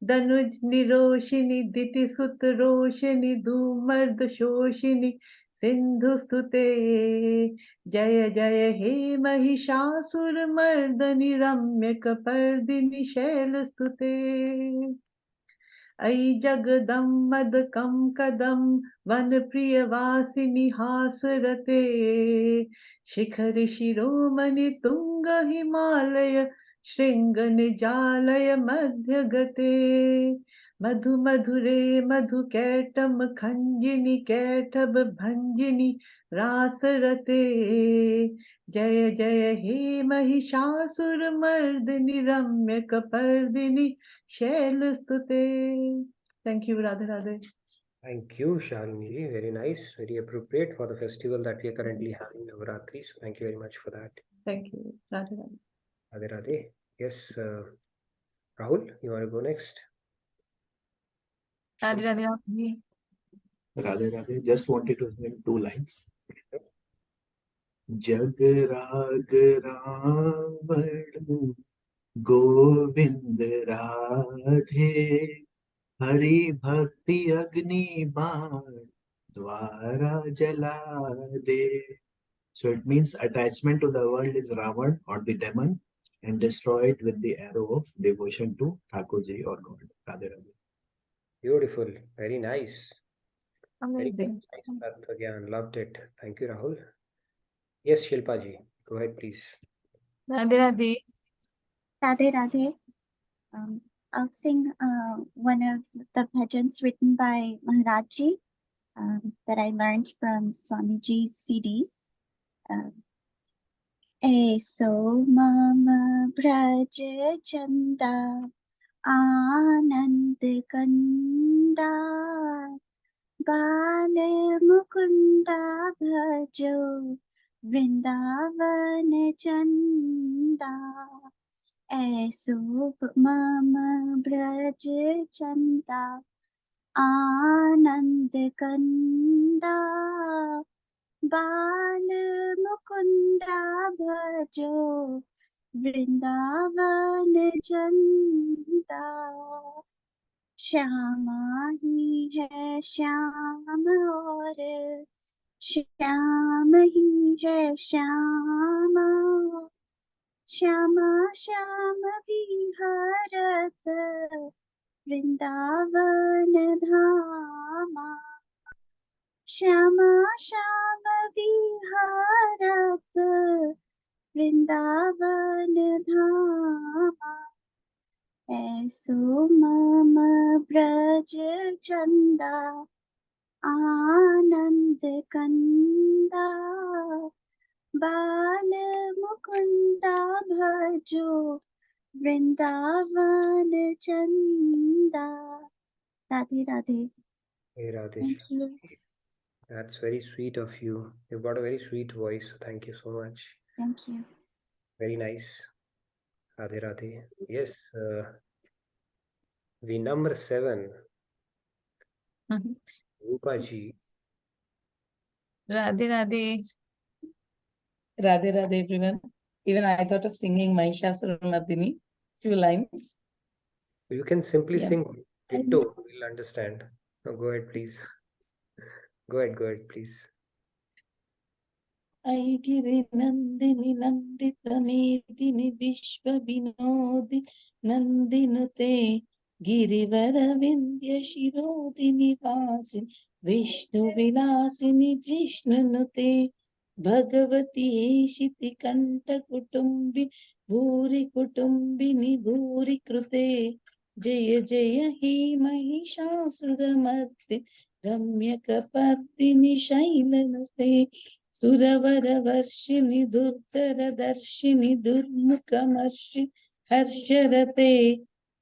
दनुज निरोषिणि दिति सुत रोषिणि धूमर्द शोषिणि सिंधु सुते, जय जय हे महिषासुर मर्दनि रम्य कपर्दिनि शैलसुते, ऐ जगदम्ब कम कदम वन प्रिय वासिनि हासरते, शिखर शिरोमणि तुंग हिमालय श्रृंग निजालय मध्य गते, मधु मधुरे मधु कैटम खंजिनि कैटभ भंजिनि रासरते, जय जय हे महिषासुर मर्दिनि रम्य कपर्दिनि शैलसुते. Thank you, Radhe Radhe. Thank you, Shalini. Very nice, very appropriate for the festival that we are currently having, Navaratri. So thank you very much for that. Thank you, Radhe Radhe. Radhe Radhe. Yes, Rahul, you want to go next? Radhe Radhe ji. Radhe Radhe. Just wanted to sing 2 lines. जग राग रावण गोविंद राधे, हरि भक्ति अग्नि बाण द्वारा जला दे. So it means attachment to the world is Ravan or the demon, and destroy it with the arrow of devotion to Thakurji or God. Radhe Radhe. Beautiful. Very nice. Very Amazing. nice. That again, loved it. Thank you, Rahul. Yes, Shilpa ji, go ahead, please. Radhe Radhe. Radhe Radhe. I'll sing one of the bhajans written by Maharajji that I learned from Swamiji's CDs. Aso mama braj chanda anand kanda bal mukunda bhajo vrindavan chanda. Aso mama braj chanda anand kanda bal mukunda bhajo vrindavan chanda. Shyama ही है श्याम और श्याम ही है श्यामा श्यामा श्याम विहरत वृंदावन धामा श्यामा श्याम विहरत वृंदावन धामा. ऐसो मम ब्रज चंदा आनंद कंदा बाल मुकुंदा भजो वृंदावन चंदा. Radhe Radhe. Hey, Radhe. Thank you. That's very sweet of you. You've got a very sweet voice. Thank you so much. Thank you. Very nice. Radhe Radhe. Yes, the number 7, Rupa ji. Radhe Radhe. Radhe Radhe, everyone. Even I thought of singing Mahishasuramardini, few lines. You can simply Yeah. sing Ditto, we'll understand. No, go ahead, please. Go ahead, please. ऐगिरि नन्दिनि नन्दितमेदिनि विश्वविनोदि नन्दिनुते गिरिवरविन्द्य शिरोदिनि वासिनि विष्णुविलासिनि जिष्णुनुते भगवती एषिति कण्ठकुटुम्बि भूरि कुटुम्बिनि भूरि कृते जय जय हे महिषासुरमर्दिनि रम्यकपर्दिनि शैलनुते सुरवरवर्षिणि दुर्धरदर्शिनि दुर्मुखमर्षि हर्षरते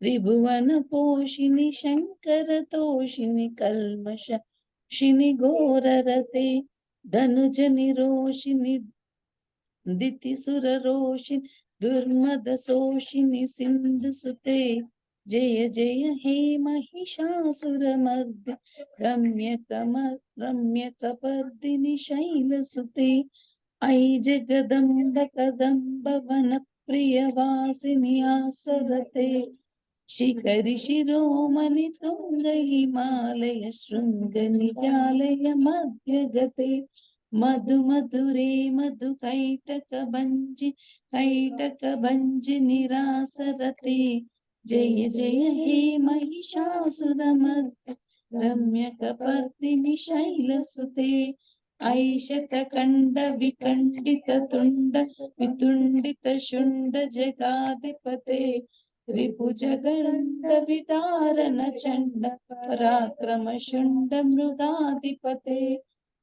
त्रिभुवनपोषिणि शङ्करतोषिणि कल्मषिनि घोररते धनुजनिरोषिणि दितिसुररोषिणि दुर्मदशोषिणि सिन्धुसुते जय जय हे महिषासुरमर्दिनि रम्यकपर्दिनि शैलसुते ऐ जगदम्ब कदम्ब वनप्रियवासिनि आसरते शिखरि शिरोमणि तुंग हिमालय शृङ्गनिजालय मध्यगते मधु मधुरे मधु कैटकभञ्जि निरासरते जय जय हे महिषासुरमर्दिनि रम्यकपर्दिनि शैलसुते ऐशतकण्ड विकण्डित तुण्ड वितुण्डित शुण्ड जगाधिपते रिपुजगण्ड विदारण चण्ड पराक्रम शुण्ड मृगाधिपते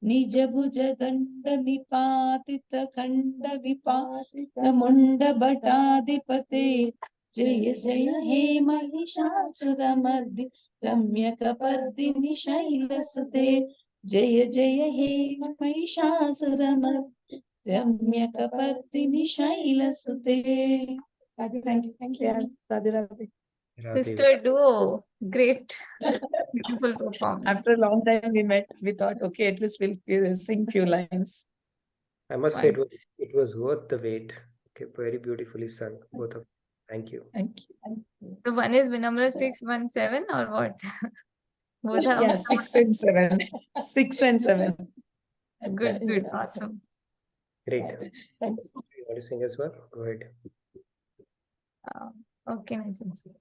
निज भुज दण्ड निपातित खण्ड विपातित मुण्ड भटाधिपते जय जय हे महिषासुरमर्दिनि रम्यकपर्दिनि शैलसुते जय जय हे Mahishasuramardini रम्यकपर्दिनि शैलसुते. Thank you. Radhe Radhe. Sister duo. Great. Beautiful performance. After a long time we met, we thought, okay, at least we'll sing few lines. I must say it was worth the wait. Okay, very beautifully sung, both of you. Thank you. Thank you. So one is Vinamra 617 or what? Both are Yeah, 6 and 7. 6 and 7. Good, awesome. Great. You want to sing as well? Go ahead. Okay, nice and sweet.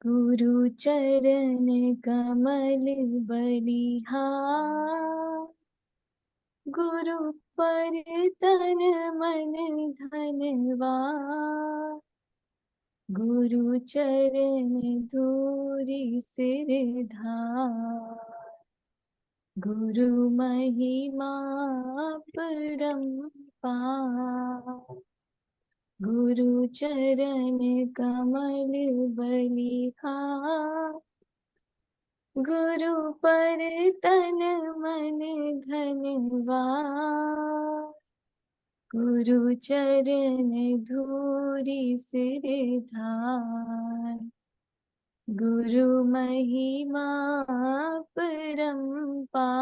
गुरु चरण कमल बलिहार, गुरु पर तन मन धनवार, गुरु चरण धूरी सिर धार, गुरु महिमा परम्पार, गुरु चरण कमल बलिहार, गुरु पर तन मन धनवार, गुरु चरण धूरी सिर धार, गुरु महिमा परम्पार,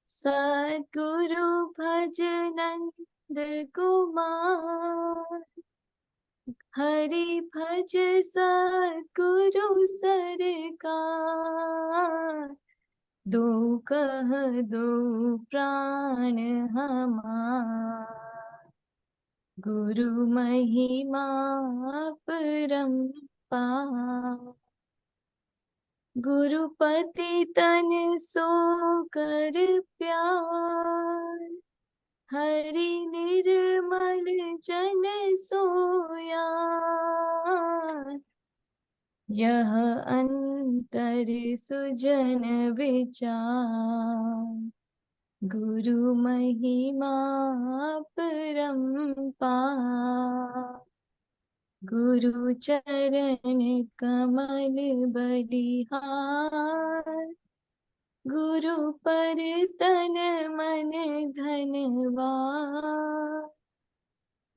सद्गुरु भजनंद कुमार, हरि भज सद्गुरु सरकार, दो कह दो प्राण हमार, गुरु महिमा परम्पार, गुरुपति तन सो कर प्यार, हरि निर्मल जन सोया, यह अंतर सुजन विचार, गुरु महिमा परम्पार, गुरु चरण कमल बलिहार, गुरु पर तन मन धनवार,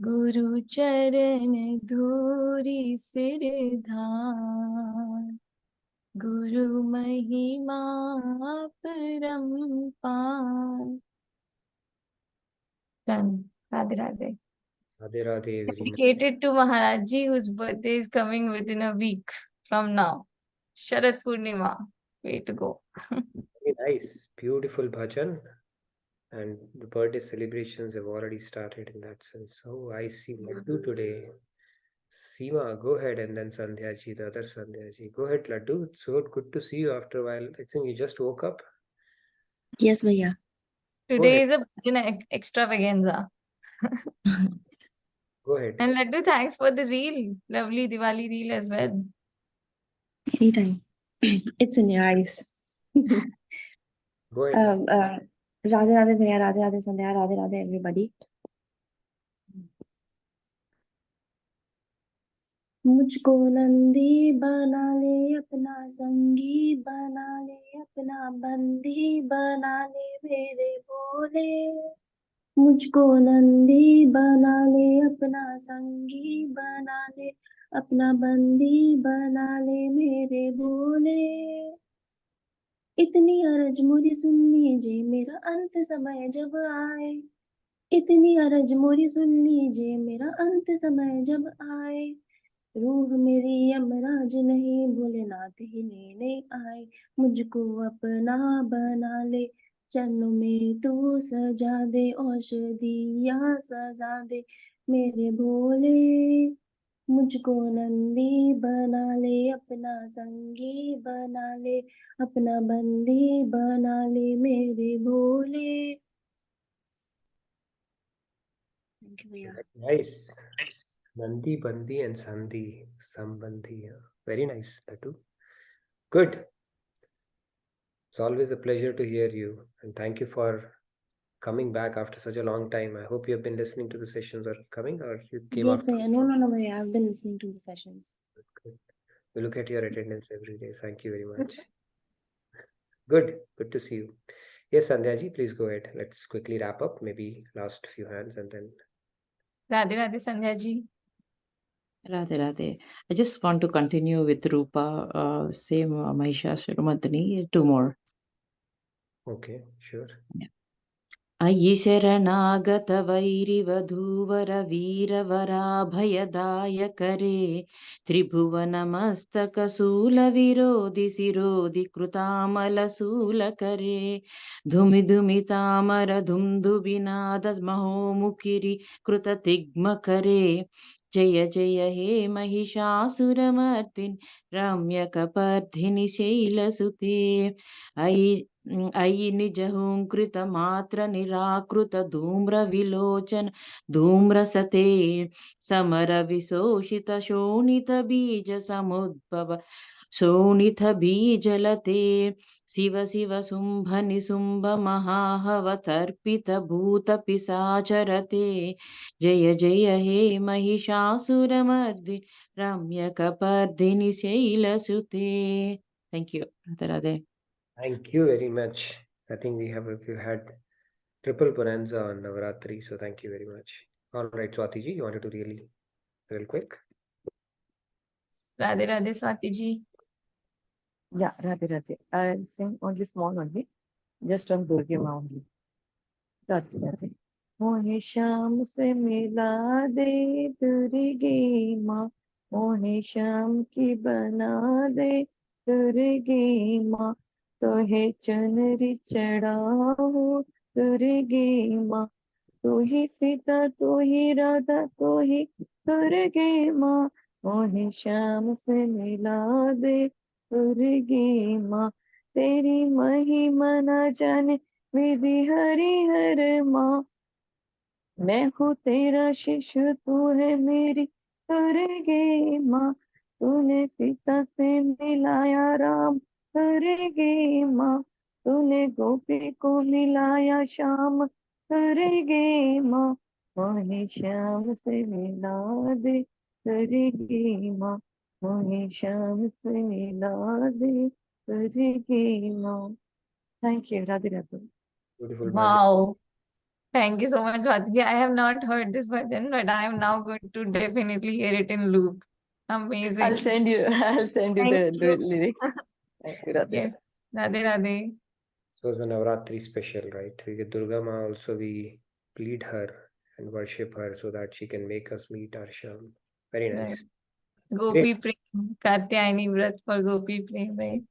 गुरु चरण धूरी सिर धार, गुरु महिमा परम्पार। Done. Radhe Radhe. Radhe Radhe, very nice. Dedicated to Maharaj Ji, whose birthday is coming within a week from now. Sharat Purnima. Way to go. Very nice, beautiful bhajan. And the birthday celebrations have already started in that sense. So I see Laddu today. Seema, go ahead, and then Sandhya ji, the other Sandhya ji. Go ahead, Laddu. It's so good to see you after a while. I think you just woke up. Yes, Bhaiya. Today is a bhajan extravaganza. Go ahead. And Laddu, thanks for the reel. Lovely Diwali reel as well. Anytime. It's in your eyes. Go ahead. Radhe Radhe Bhaiya, Radhe Radhe Sandhya, Radhe Radhe everybody. मुझको नंदी बना ले अपना संगी, बना ले अपना बंदी, बना ले मेरे भोले। मुझको नंदी बना ले अपना संगी, बना ले अपना बंदी, बना ले मेरे भोले। इतनी अरज मोरी सुन लीजिए मेरा अंत समय जब आए, इतनी अरज मोरी सुन लीजिए मेरा अंत समय जब आए। रूह मेरी यमराज नहीं, भोलेनाथ ही लेने आए। मुझको अपना बना ले, चरणों में तू सजा दे, औषधिया सजा दे मेरे भोले। मुझको नंदी बना ले अपना संगी, बना ले अपना बंदी, बना ले मेरे भोले। Thank you, Bhaiya. Nice. Nandi, Bandi, and Sandhi, Sambandhi. Very nice, Laddu. Good. It's always a pleasure to hear you, and thank you for coming back after such a long time. I hope you have been listening to the sessions or coming, or you came Yes, after. Bhaiya. No, Bhaiya. I've been listening to the sessions. Good. We look at your attendance every day. Thank you very much. Good. Good to see you. Yes, Sandhya ji, please go ahead. Let's quickly wrap up. Maybe last few hands and then. Radhe Radhe Sandhya ji. Radhe Radhe. I just want to continue with Rupa, same Mahisha Shiromadini, two more. Okay, sure. Yeah. अयि शरणागत वैरिवधूवर वीरवराभयदायकरे त्रिभुवनमस्तकशूलविरोधि शिरोधि कृतामलशूलकरे धुमिधुमितामर धुन्दुबिनाद महोमुखिरि कृततिग्मकरे जय जय हे महिषासुरमर्दिनि रम्यकपर्दिनि शैलसुते अयि अयि निजहुङ्कृत मात्र निराकृत धूम्र विलोचन धूम्रसते summer विशोषित शोणित बीज समुद्भव शोणित बीजलते शिव शिव शुम्भ निशुम्भ महाहवतर्पित भूत पिशाचरते जय जय हे महिषासुरमर्दि रम्यकपर्दिनि शैलसुते. Thank you. Radhe Radhe. Thank you very much. I think we had triple bonanza on Navaratri, so thank you very much. All right, Swati ji, you wanted to real quick? Radhe Radhe, Swati ji. Yeah, Radhe Radhe. I'll sing only small only, just on Durga Ma only. Radhe Radhe. मोहे श्याम से मिला दे दुर्गे माँ, मोहे श्याम की बना दे दुर्गे माँ, तो है चुनरी चढ़ाओ दुर्गे माँ, तू ही सीता तू ही राधा तू ही दुर्गे माँ, मोहे श्याम से मिला दे दुर्गे माँ, तेरी महिमा न जाने विधि हरि हर माँ, मैं हूँ तेरा शिष्य तू है मेरी दुर्गे माँ, तूने सीता से मिलाया राम दुर्गे माँ, तूने गोपी को मिलाया श्याम दुर्गे माँ, मोहे श्याम से मिला दे दुर्गे माँ, मोहे श्याम से मिला दे दुर्गे माँ. Thank you, Radhe Radhe. Beautiful. Wow. Thank you so much, Swati ji. I have not heard this bhajan, but I am now going to definitely hear it in loop. Amazing. I'll send you Thank the you. lyrics. Thank you, Radhe. Yes. Radhe Radhe. This was the Navaratri special, right? We get Durga Ma also, we plead her and worship her so that she can make us meet our Sham. Very nice. Right. Gopi Prem, Katyayani Vrat for Gopi Prem, right?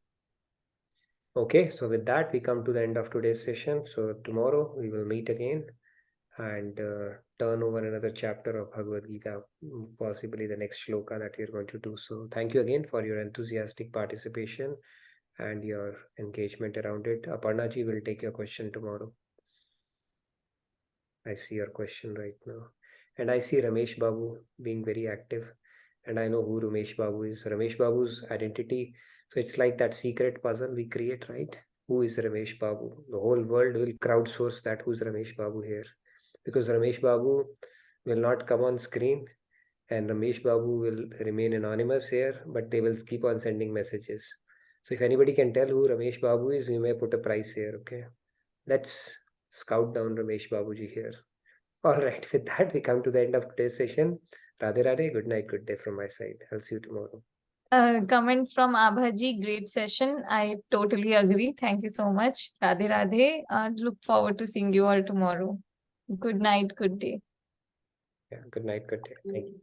Okay, so with that, we come to the end of today's session. So tomorrow we will meet again and turn over another chapter of Bhagavad Gita, possibly the next shloka that we are going to do. So thank you again for your enthusiastic participation and your engagement around it. Aparna ji will take your question tomorrow. I see your question right now. And I see Ramesh Babu being very active. And I know who Ramesh Babu is. Ramesh Babu's identity. So it's like that secret puzzle we create, right? Who is Ramesh Babu? The whole world will crowdsource that who's Ramesh Babu here. Because Ramesh Babu will not come on screen and Ramesh Babu will remain anonymous here, but they will keep on sending messages. So if anybody can tell who Ramesh Babu is, we may put a price here, okay? Let's scout down Ramesh Babuji here. All right, with that, we come to the end of today's session. Radhe Radhe, good night, good day from my side. I'll see you tomorrow. Comment from Abhaji, great session. I totally agree. Thank you so much. Radhe Radhe. Look forward to seeing you all tomorrow. Good night, good day. Yeah, good night, good day. Thank you.